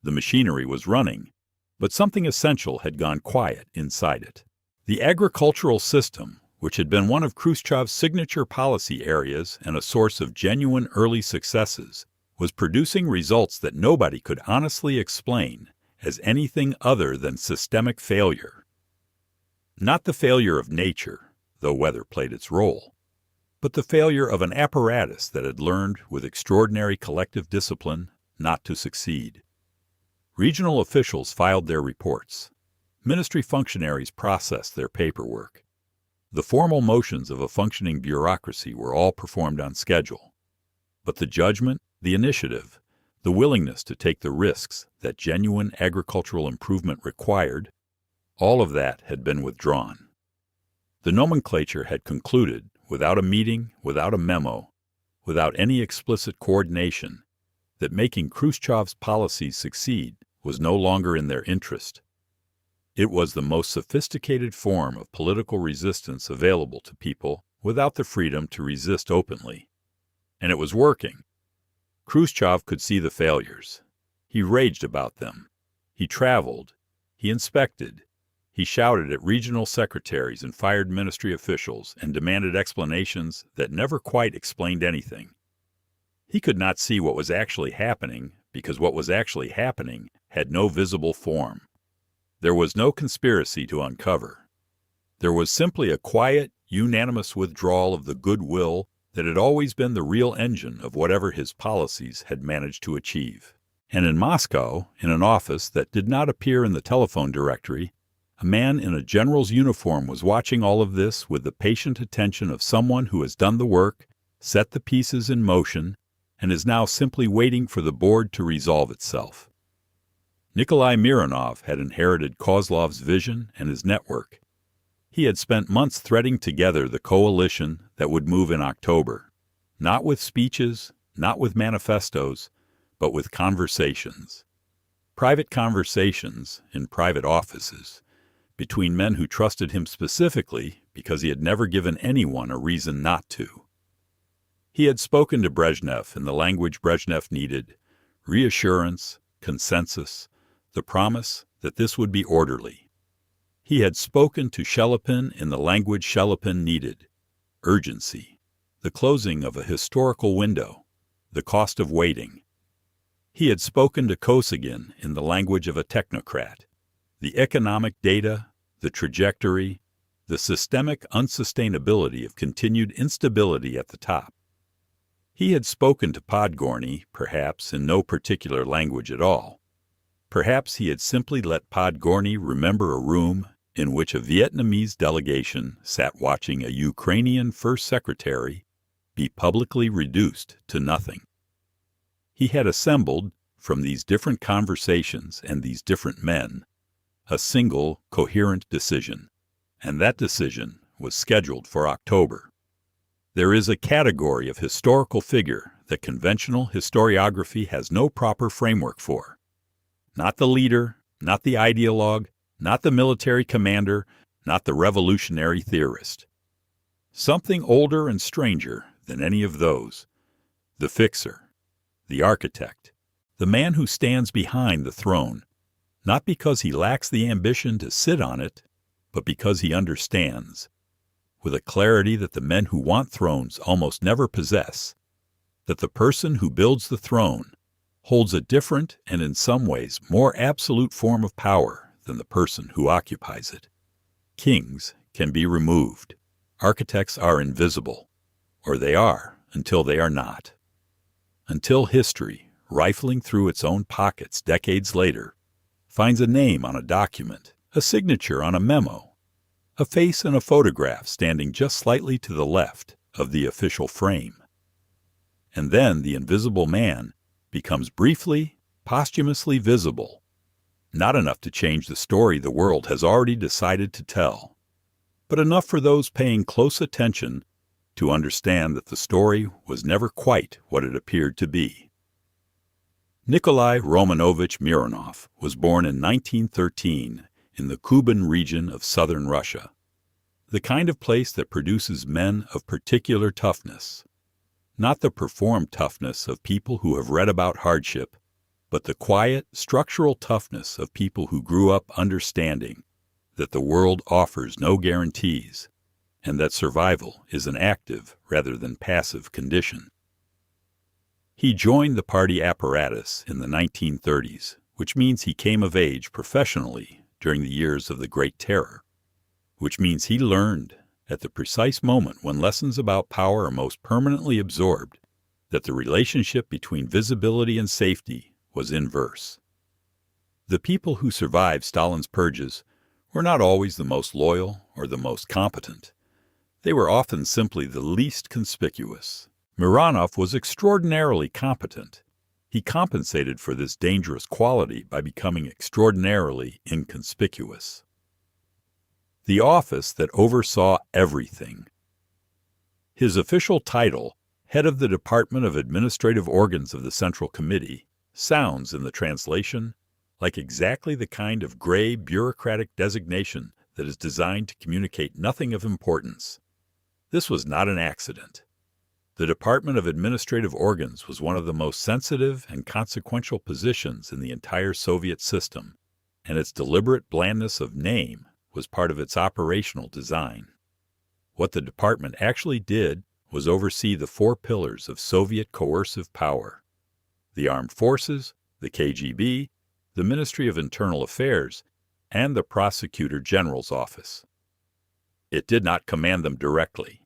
The machinery was running, but something essential had gone quiet inside it. The agricultural system, which had been one of Khrushchev's signature policy areas and a source of genuine early successes, was producing results that nobody could honestly explain as anything other than systemic failure. Not the failure of nature, though weather played its role, but the failure of an apparatus that had learned with extraordinary collective discipline not to succeed. Regional officials filed their reports. Ministry functionaries processed their paperwork. The formal motions of a functioning bureaucracy were all performed on schedule. But the judgment, the initiative, the willingness to take the risks that genuine agricultural improvement required, all of that had been withdrawn. The nomenclature had concluded, without a meeting, without a memo, without any explicit coordination, that making Khrushchev's policies succeed was no longer in their interest. It was the most sophisticated form of political resistance available to people without the freedom to resist openly. And it was working. Khrushchev could see the failures. He raged about them. He traveled. He inspected. He shouted at regional secretaries and fired ministry officials and demanded explanations that never quite explained anything. He could not see what was actually happening because what was actually happening had no visible form. There was no conspiracy to uncover. There was simply a quiet, unanimous withdrawal of the goodwill that had always been the real engine of whatever his policies had managed to achieve. And in Moscow, in an office that did not appear in the telephone directory, a man in a general's uniform was watching all of this with the patient attention of someone who has done the work, set the pieces in motion, and is now simply waiting for the board to resolve itself. Nikolai Mironov had inherited Kozlov's vision and his network. He had spent months threading together the coalition that would move in October, not with speeches, not with manifestos, but with conversations. Private conversations in private offices, between men who trusted him specifically because he had never given anyone a reason not to. He had spoken to Brezhnev in the language Brezhnev needed, reassurance, consensus, the promise that this would be orderly. He had spoken to Shelepin in the language Shelepin needed, urgency, the closing of a historical window, the cost of waiting. He had spoken to Kosygin in the language of a technocrat, the economic data, the trajectory, the systemic unsustainability of continued instability at the top. He had spoken to Podgorny, perhaps in no particular language at all. Perhaps he had simply let Podgorny remember a room in which a Vietnamese delegation sat watching a Ukrainian first secretary be publicly reduced to nothing. He had assembled, from these different conversations and these different men, a single, coherent decision, and that decision was scheduled for October. There is a category of historical figure that conventional historiography has no proper framework for. Not the leader, not the ideologue, not the military commander, not the revolutionary theorist. Something older and stranger than any of those. The fixer, the architect, the man who stands behind the throne, not because he lacks the ambition to sit on it, but because he understands, with a clarity that the men who want thrones almost never possess, that the person who builds the throne holds a different and in some ways more absolute form of power than the person who occupies it. Kings can be removed. Architects are invisible, or they are until they are not. Until history, rifling through its own pockets decades later, finds a name on a document, a signature on a memo, a face in a photograph standing just slightly to the left of the official frame. And then the invisible man becomes briefly, posthumously visible, not enough to change the story the world has already decided to tell, but enough for those paying close attention to understand that the story was never quite what it appeared to be. Nikolai Romanovich Mironov was born in 1913 in the Kuban region of southern Russia, the kind of place that produces men of particular toughness. Not the performed toughness of people who have read about hardship, but the quiet, structural toughness of people who grew up understanding that the world offers no guarantees and that survival is an active rather than passive condition. He joined the party apparatus in the 1930s, which means he came of age professionally during the years of the Great Terror, which means he learned at the precise moment when lessons about power are most permanently absorbed, that the relationship between visibility and safety was inverse. The people who survived Stalin's purges were not always the most loyal or the most competent. They were often simply the least conspicuous. Mironov was extraordinarily competent. He compensated for this dangerous quality by becoming extraordinarily inconspicuous. The office that oversaw everything. His official title, head of the Department of Administrative Organs of the Central Committee, sounds in the translation like exactly the kind of gray bureaucratic designation that is designed to communicate nothing of importance. This was not an accident. The Department of Administrative Organs was one of the most sensitive and consequential positions in the entire Soviet system, and its deliberate blandness of name was part of its operational design. What the department actually did was oversee the four pillars of Soviet coercive power: the armed forces, the KGB, the Ministry of Internal Affairs, and the Prosecutor General's office. It did not command them directly.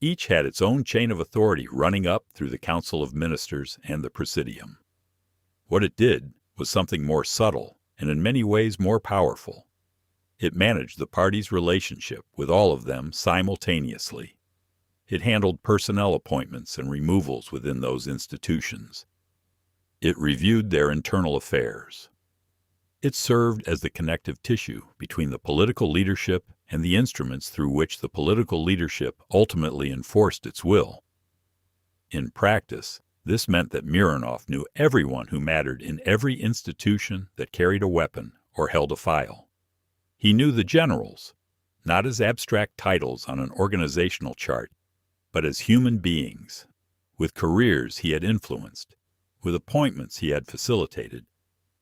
Each had its own chain of authority running up through the Council of Ministers and the Presidium. What it did was something more subtle and in many ways more powerful. It managed the party's relationship with all of them simultaneously. It handled personnel appointments and removals within those institutions. It reviewed their internal affairs. It served as the connective tissue between the political leadership and the instruments through which the political leadership ultimately enforced its will. In practice, this meant that Mironov knew everyone who mattered in every institution that carried a weapon or held a file. He knew the generals, not as abstract titles on an organizational chart, but as human beings, with careers he had influenced, with appointments he had facilitated,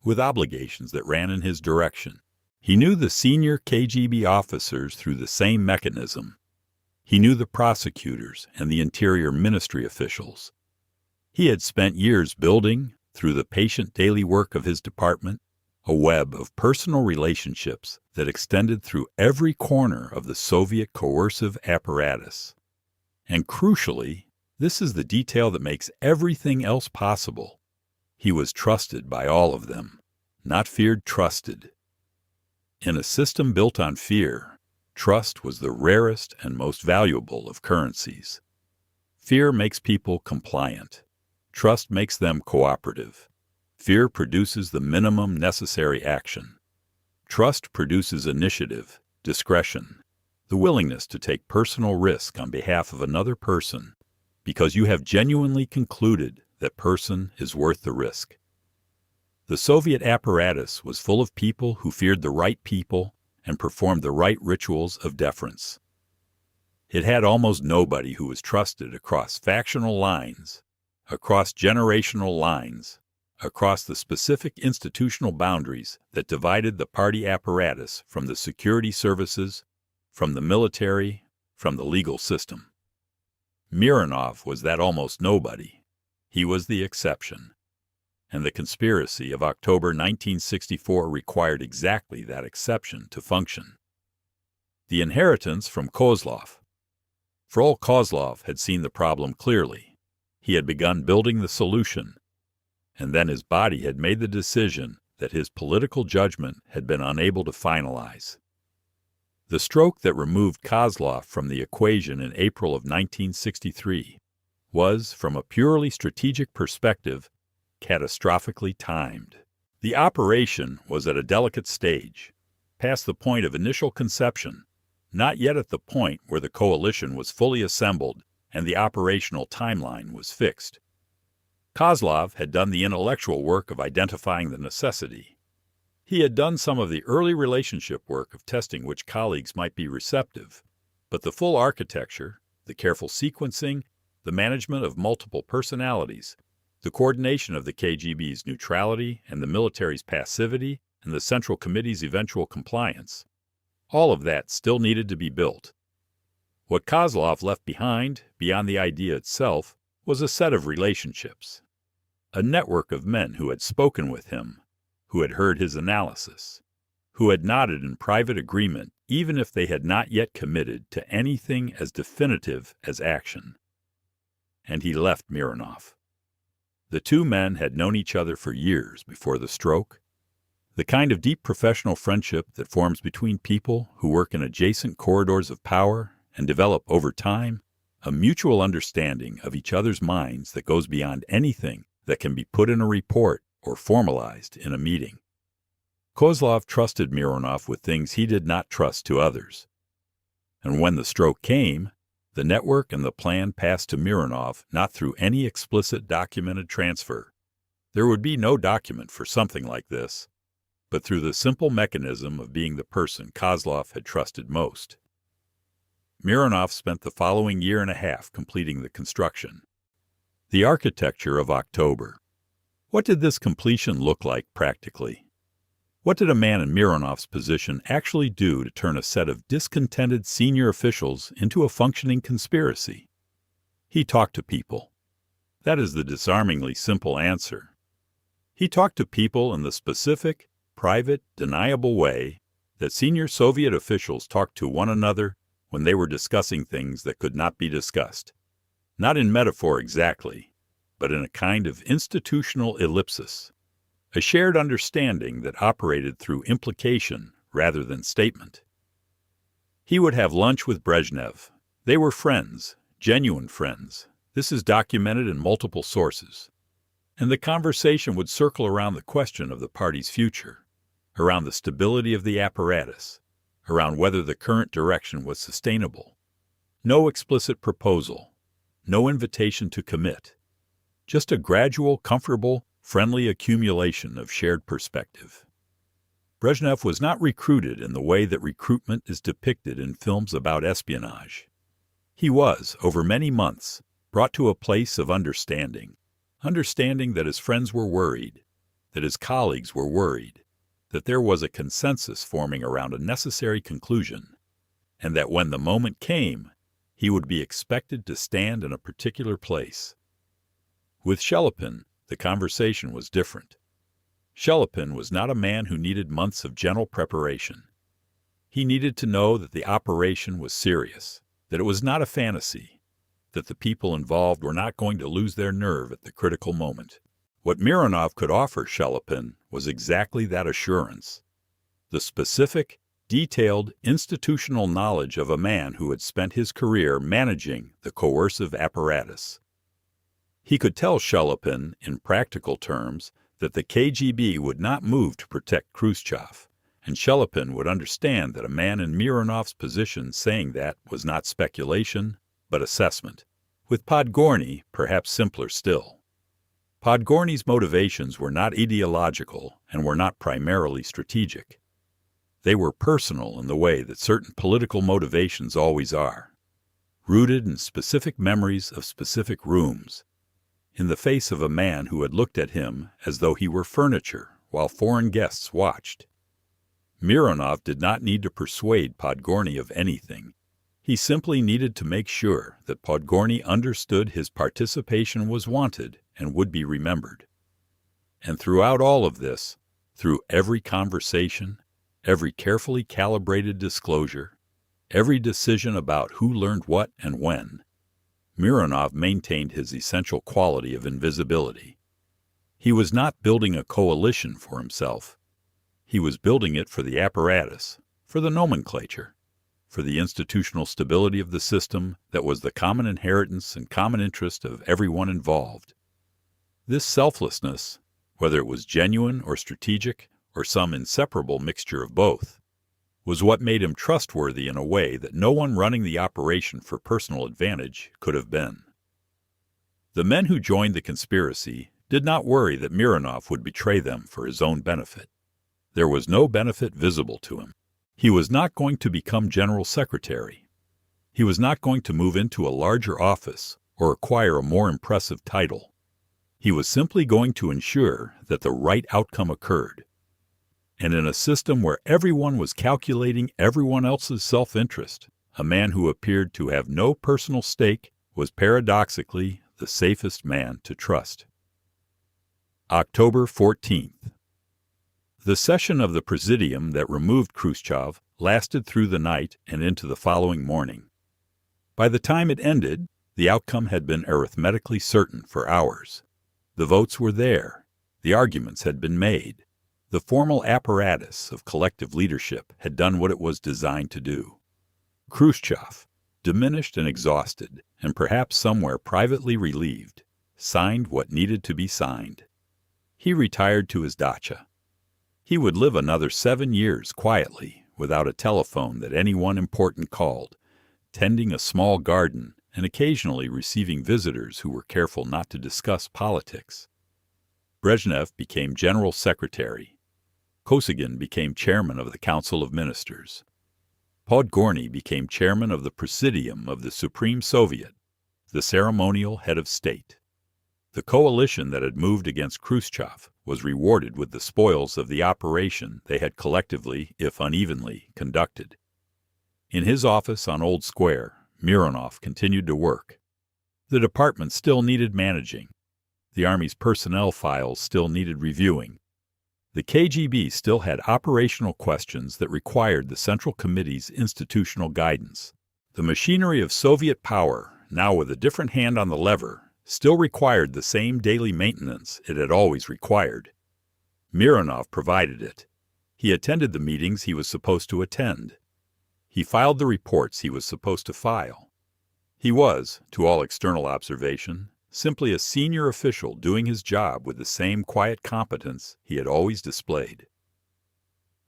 with obligations that ran in his direction. He knew the senior KGB officers through the same mechanism. He knew the prosecutors and the Interior Ministry officials. He had spent years building, through the patient daily work of his department, a web of personal relationships that extended through every corner of the Soviet coercive apparatus. And crucially, this is the detail that makes everything else possible. He was trusted by all of them, not feared, trusted. In a system built on fear, trust was the rarest and most valuable of currencies. Fear makes people compliant. Trust makes them cooperative. Fear produces the minimum necessary action. Trust produces initiative, discretion, the willingness to take personal risk on behalf of another person because you have genuinely concluded that person is worth the risk. The Soviet apparatus was full of people who feared the right people and performed the right rituals of deference. It had almost nobody who was trusted across factional lines, across generational lines, across the specific institutional boundaries that divided the party apparatus from the security services, from the military, from the legal system. Mironov was that almost nobody. He was the exception. And the conspiracy of October 1964 required exactly that exception to function. The inheritance from Kozlov. Frol Kozlov had seen the problem clearly. He had begun building the solution, and then his body had made the decision that his political judgment had been unable to finalize. The stroke that removed Kozlov from the equation in April of 1963 was, from a purely strategic perspective, catastrophically timed. The operation was at a delicate stage, past the point of initial conception, not yet at the point where the coalition was fully assembled and the operational timeline was fixed. Kozlov had done the intellectual work of identifying the necessity. He had done some of the early relationship work of testing which colleagues might be receptive, but the full architecture, the careful sequencing, the management of multiple personalities, the coordination of the KGB's neutrality and the military's passivity and the Central Committee's eventual compliance, all of that still needed to be built. What Kozlov left behind, beyond the idea itself, was a set of relationships, a network of men who had spoken with him, who had heard his analysis, who had nodded in private agreement even if they had not yet committed to anything as definitive as action. And he left Mironov. The two men had known each other for years before the stroke, the kind of deep professional friendship that forms between people who work in adjacent corridors of power and develop over time a mutual understanding of each other's minds that goes beyond anything that can be put in a report or formalized in a meeting. Kozlov trusted Mironov with things he did not trust to others. And when the stroke came, the network and the plan passed to Mironov not through any explicit documented transfer. There would be no document for something like this, but through the simple mechanism of being the person Kozlov had trusted most. Mironov spent the following year and a half completing the construction. The architecture of October. What did this completion look like practically? What did a man in Mironov's position actually do to turn a set of discontented senior officials into a functioning conspiracy? He talked to people. That is the disarmingly simple answer. He talked to people in the specific, private, deniable way that senior Soviet officials talked to one another when they were discussing things that could not be discussed. Not in metaphor exactly, but in a kind of institutional ellipsis, a shared understanding that operated through implication rather than statement. He would have lunch with Brezhnev. They were friends, genuine friends. This is documented in multiple sources. And the conversation would circle around the question of the party's future, around the stability of the apparatus, around whether the current direction was sustainable. No explicit proposal, no invitation to commit, just a gradual, comfortable, friendly accumulation of shared perspective. Brezhnev was not recruited in the way that recruitment is depicted in films about espionage. He was, over many months, brought to a place of understanding that his friends were worried, that his colleagues were worried, that there was a consensus forming around a necessary conclusion, and that when the moment came, he would be expected to stand in a particular place. With Shelepin, the conversation was different. Shelepin was not a man who needed months of gentle preparation. He needed to know that the operation was serious, that it was not a fantasy, that the people involved were not going to lose their nerve at the critical moment. What Mironov could offer Shelepin was exactly that assurance, the specific, detailed, institutional knowledge of a man who had spent his career managing the coercive apparatus. He could tell Shelepin, in practical terms, that the KGB would not move to protect Khrushchev, and Shelepin would understand that a man in Mironov's position saying that was not speculation, but assessment. With Podgorny, perhaps simpler still. Podgorny's motivations were not ideological and were not primarily strategic. They were personal in the way that certain political motivations always are, rooted in specific memories of specific rooms, in the face of a man who had looked at him as though he were furniture while foreign guests watched. Mironov did not need to persuade Podgorny of anything. He simply needed to make sure that Podgorny understood his participation was wanted and would be remembered. And throughout all of this, through every conversation, every carefully calibrated disclosure, every decision about who learned what and when, Mironov maintained his essential quality of invisibility. He was not building a coalition for himself. He was building it for the apparatus, for the nomenclature, for the institutional stability of the system that was the common inheritance and common interest of everyone involved. This selflessness, whether it was genuine or strategic or some inseparable mixture of both, was what made him trustworthy in a way that no one running the operation for personal advantage could have been. The men who joined the conspiracy did not worry that Mironov would betray them for his own benefit. There was no benefit visible to him. He was not going to become general secretary. He was not going to move into a larger office or acquire a more impressive title. He was simply going to ensure that the right outcome occurred. And in a system where everyone was calculating everyone else's self-interest, a man who appeared to have no personal stake was paradoxically the safest man to trust. October 14th. The session of the Presidium that removed Khrushchev lasted through the night and into the following morning. By the time it ended, the outcome had been arithmetically certain for hours. The votes were there. The arguments had been made. The formal apparatus of collective leadership had done what it was designed to do. Khrushchev, diminished and exhausted, and perhaps somewhere privately relieved, signed what needed to be signed. He retired to his dacha. He would live another 7 years quietly, without a telephone that anyone important called, tending a small garden and occasionally receiving visitors who were careful not to discuss politics. Brezhnev became general secretary. Kosygin became chairman of the Council of Ministers. Podgorny became chairman of the Presidium of the Supreme Soviet, the ceremonial head of state. The coalition that had moved against Khrushchev was rewarded with the spoils of the operation they had collectively, if unevenly, conducted. In his office on Old Square, Mironov continued to work. The department still needed managing. The Army's personnel files still needed reviewing. The KGB still had operational questions that required the Central Committee's institutional guidance. The machinery of Soviet power, now with a different hand on the lever, still required the same daily maintenance it had always required. Mironov provided it. He attended the meetings he was supposed to attend. He filed the reports he was supposed to file. He was, to all external observation, simply a senior official doing his job with the same quiet competence he had always displayed.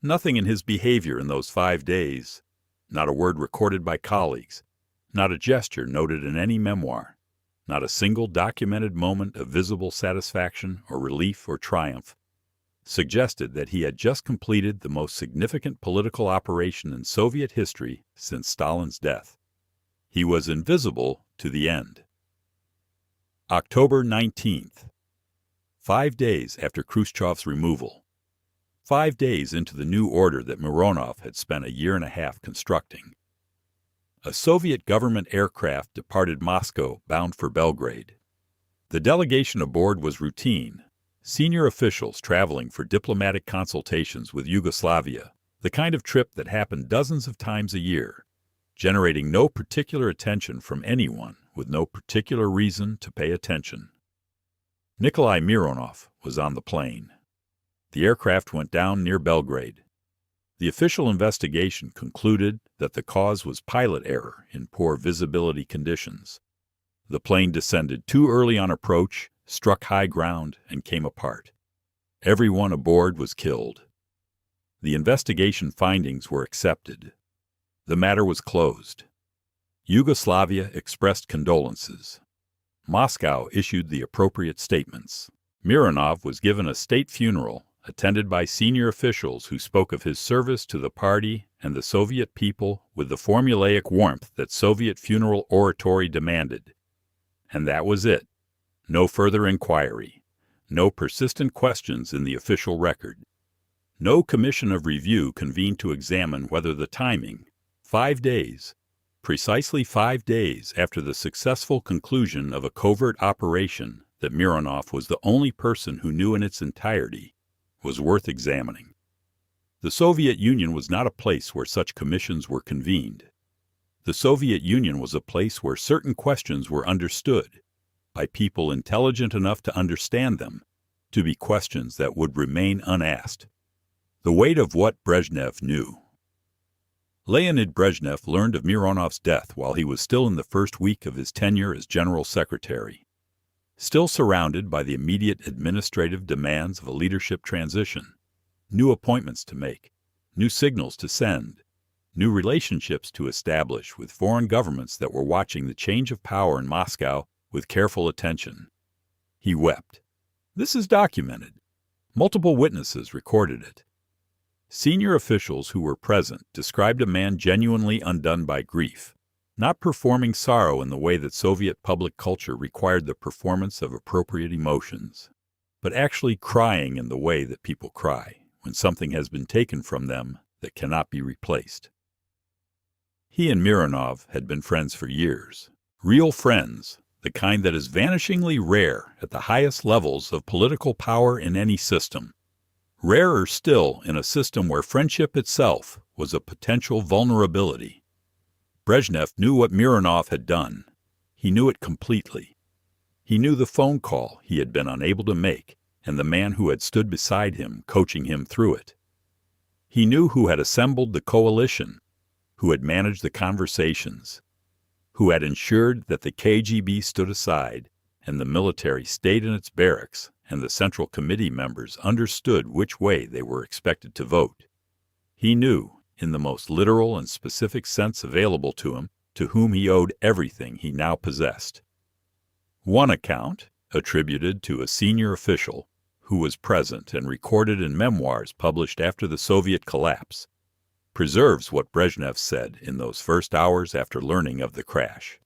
Nothing in his behavior in those 5 days, not a word recorded by colleagues, not a gesture noted in any memoir, not a single documented moment of visible satisfaction or relief or triumph, suggested that he had just completed the most significant political operation in Soviet history since Stalin's death. He was invisible to the end. October 19th. 5 days after Khrushchev's removal. 5 days into the new order that Mironov had spent a year and a half constructing. A Soviet government aircraft departed Moscow bound for Belgrade. The delegation aboard was routine, senior officials traveling for diplomatic consultations with Yugoslavia, the kind of trip that happened dozens of times a year, generating no particular attention from anyone with no particular reason to pay attention. Nikolai Mironov was on the plane. The aircraft went down near Belgrade. The official investigation concluded that the cause was pilot error in poor visibility conditions. The plane descended too early on approach, struck high ground, and came apart. Everyone aboard was killed. The investigation findings were accepted. The matter was closed. Yugoslavia expressed condolences. Moscow issued the appropriate statements. Mironov was given a state funeral attended by senior officials who spoke of his service to the party and the Soviet people with the formulaic warmth that Soviet funeral oratory demanded. And that was it. No further inquiry. No persistent questions in the official record. No commission of review convened to examine whether the timing, 5 days, precisely 5 days after the successful conclusion of a covert operation that Mironov was the only person who knew in its entirety, was worth examining. The Soviet Union was not a place where such commissions were convened. The Soviet Union was a place where certain questions were understood, by people intelligent enough to understand them, to be questions that would remain unasked. The weight of what Brezhnev knew. Leonid Brezhnev learned of Mironov's death while he was still in the first week of his tenure as General Secretary, still surrounded by the immediate administrative demands of a leadership transition, new appointments to make, new signals to send, new relationships to establish with foreign governments that were watching the change of power in Moscow with careful attention. He wept. This is documented. Multiple witnesses recorded it. Senior officials who were present described a man genuinely undone by grief, not performing sorrow in the way that Soviet public culture required the performance of appropriate emotions, but actually crying in the way that people cry when something has been taken from them that cannot be replaced. He and Mironov had been friends for years, real friends, the kind that is vanishingly rare at the highest levels of political power in any system. Rarer still in a system where friendship itself was a potential vulnerability. Brezhnev knew what Mironov had done. He knew it completely. He knew the phone call he had been unable to make and the man who had stood beside him coaching him through it. He knew who had assembled the coalition, who had managed the conversations, who had ensured that the KGB stood aside and the military stayed in its barracks and the Central Committee members understood which way they were expected to vote. He knew, in the most literal and specific sense available to him, to whom he owed everything he now possessed. One account, attributed to a senior official who was present and recorded in memoirs published after the Soviet collapse, preserves what Brezhnev said in those first hours after learning of the crash.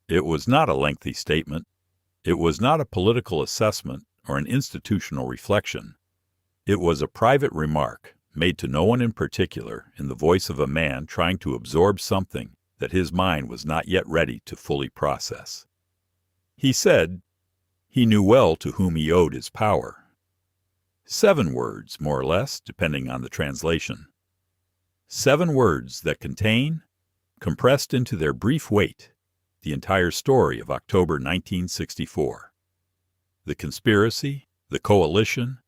It was not a lengthy statement. It was not a political assessment or an institutional reflection. It was a private remark made to no one in particular in the voice of a man trying to absorb something that his mind was not yet ready to fully process. He said he knew well to whom he owed his power. 7 words, more or less, depending on the translation. 7 words that contain, compressed into their brief weight, the entire story of October 1964. The conspiracy, the coalition,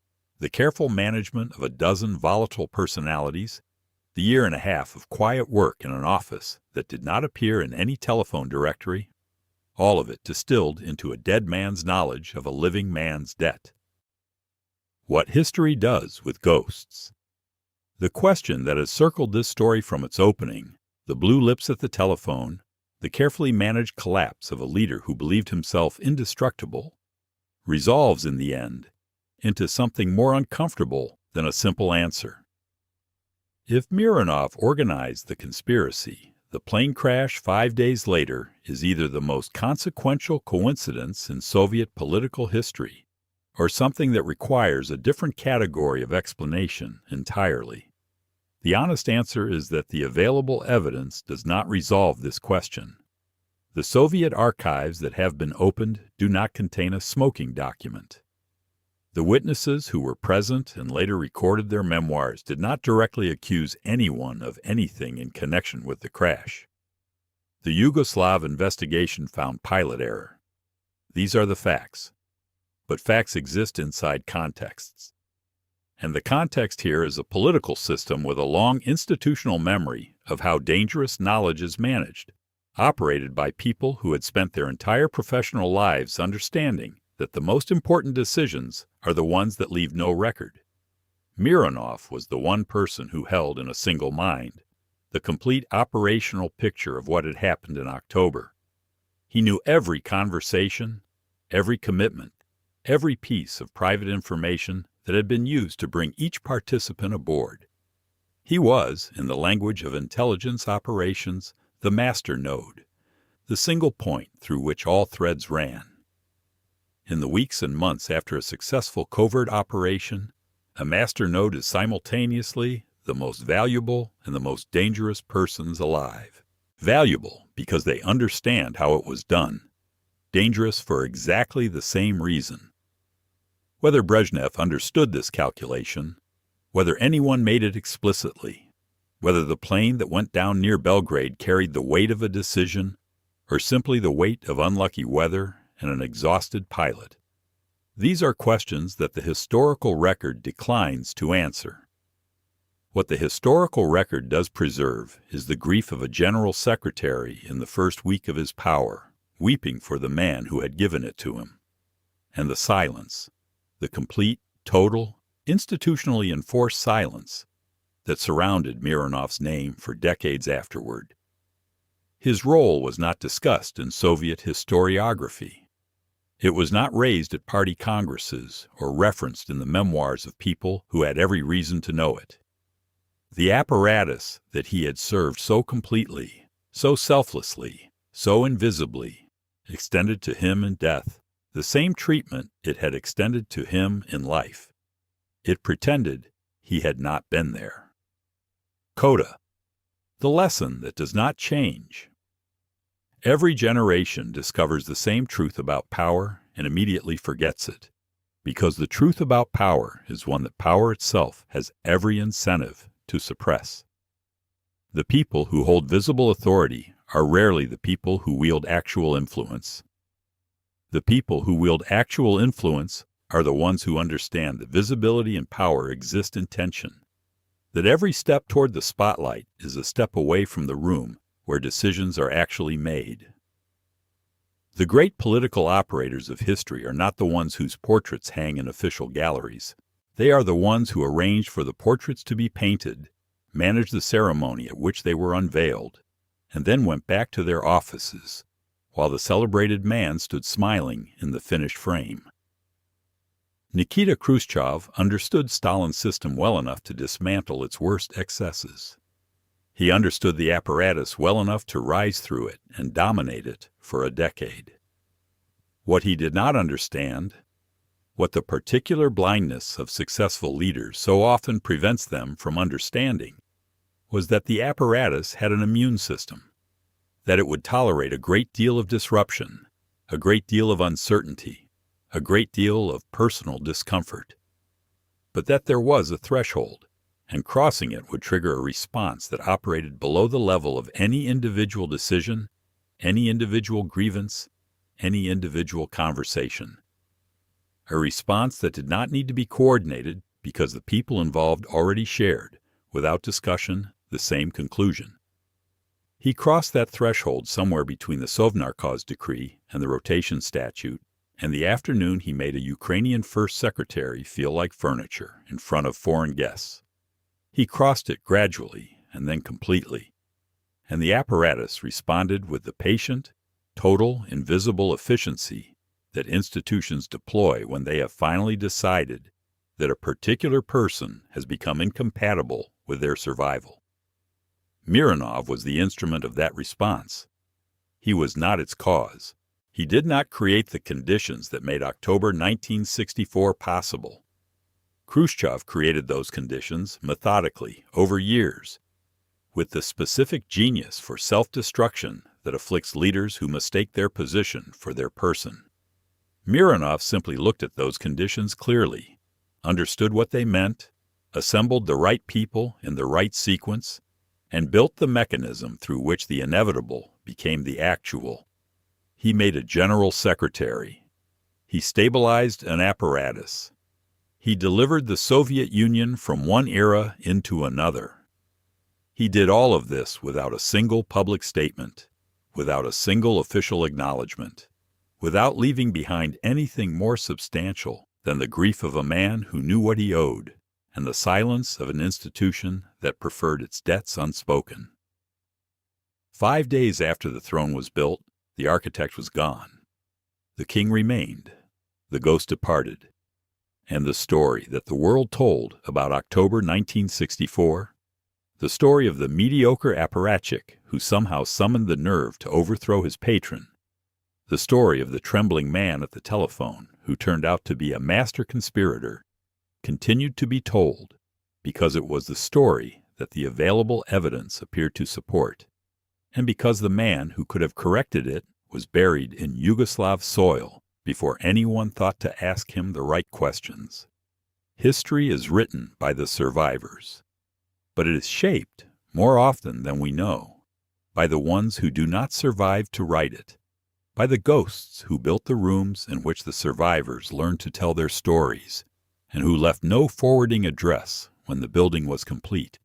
the careful management of a dozen volatile personalities, the year and a half of quiet work in an office that did not appear in any telephone directory, all of it distilled into a dead man's knowledge of a living man's debt. What history does with ghosts. The question that has circled this story from its opening, the blue lips at the telephone, the carefully managed collapse of a leader who believed himself indestructible, resolves in the end into something more uncomfortable than a simple answer. If Mironov organized the conspiracy, the plane crash 5 days later is either the most consequential coincidence in Soviet political history or something that requires a different category of explanation entirely. The honest answer is that the available evidence does not resolve this question. The Soviet archives that have been opened do not contain a smoking document. The witnesses who were present and later recorded their memoirs did not directly accuse anyone of anything in connection with the crash. The Yugoslav investigation found pilot error. These are the facts. But facts exist inside contexts. And the context here is a political system with a long institutional memory of how dangerous knowledge is managed, operated by people who had spent their entire professional lives understanding that the most important decisions are the ones that leave no record. Mironov was the one person who held in a single mind the complete operational picture of what had happened in October. He knew every conversation, every commitment, every piece of private information that had been used to bring each participant aboard. He was, in the language of intelligence operations, the master node, the single point through which all threads ran. In the weeks and months after a successful covert operation, A master node is simultaneously the most valuable and the most dangerous persons alive. Valuable because they understand how it was done. Dangerous for exactly the same reason. Whether Brezhnev understood this calculation, whether anyone made it explicitly, whether the plane that went down near Belgrade carried the weight of a decision, or simply the weight of unlucky weather and an exhausted pilot, these are questions that the historical record declines to answer. What the historical record does preserve is the grief of a general secretary in the first week of his power, weeping for the man who had given it to him, and the silence, the complete, total, institutionally enforced silence that surrounded Mironov's name for decades afterward. His role was not discussed in Soviet historiography. It was not raised at party congresses or referenced in the memoirs of people who had every reason to know it. The apparatus that he had served so completely, so selflessly, so invisibly, extended to him in death the same treatment it had extended to him in life. It pretended he had not been there. Coda, the lesson that does not change. Every generation discovers the same truth about power and immediately forgets it, because the truth about power is one that power itself has every incentive to suppress. The people who hold visible authority are rarely the people who wield actual influence. The people who wield actual influence are the ones who understand that visibility and power exist in tension, that every step toward the spotlight is a step away from the room where decisions are actually made. The great political operators of history are not the ones whose portraits hang in official galleries. They are the ones who arranged for the portraits to be painted, managed the ceremony at which they were unveiled, and then went back to their offices, while the celebrated man stood smiling in the finished frame. Nikita Khrushchev understood Stalin's system well enough to dismantle its worst excesses. He understood the apparatus well enough to rise through it and dominate it for a decade. What he did not understand, what the particular blindness of successful leaders so often prevents them from understanding, was that the apparatus had an immune system, that it would tolerate a great deal of disruption, a great deal of uncertainty, a great deal of personal discomfort, but that there was a threshold, and crossing it would trigger a response that operated below the level of any individual decision, any individual grievance, any individual conversation. A response that did not need to be coordinated because the people involved already shared, without discussion, the same conclusion. He crossed that threshold somewhere between the Sovnarkhoz decree and the rotation statute, and the afternoon he made a Ukrainian first secretary feel like furniture in front of foreign guests. He crossed it gradually and then completely, and the apparatus responded with the patient, total, invisible efficiency that institutions deploy when they have finally decided that a particular person has become incompatible with their survival. Mironov was the instrument of that response. He was not its cause. He did not create the conditions that made October 1964 possible. Khrushchev created those conditions methodically over years, with the specific genius for self-destruction that afflicts leaders who mistake their position for their person. Mironov simply looked at those conditions clearly, understood what they meant, assembled the right people in the right sequence, and built the mechanism through which the inevitable became the actual. He made a general secretary. He stabilized an apparatus. He delivered the Soviet Union from one era into another. He did all of this without a single public statement, without a single official acknowledgement, without leaving behind anything more substantial than the grief of a man who knew what he owed, and the silence of an institution that preferred its debts unspoken. 5 days after the throne was built, the architect was gone. The king remained. The ghost departed. And the story that the world told about October 1964, the story of the mediocre apparatchik who somehow summoned the nerve to overthrow his patron, the story of the trembling man at the telephone who turned out to be a master conspirator, continued to be told because it was the story that the available evidence appeared to support, and because the man who could have corrected it was buried in Yugoslav soil before anyone thought to ask him the right questions. History is written by the survivors, but it is shaped, more often than we know, by the ones who do not survive to write it, by the ghosts who built the rooms in which the survivors learned to tell their stories, and who left no forwarding address when the building was complete,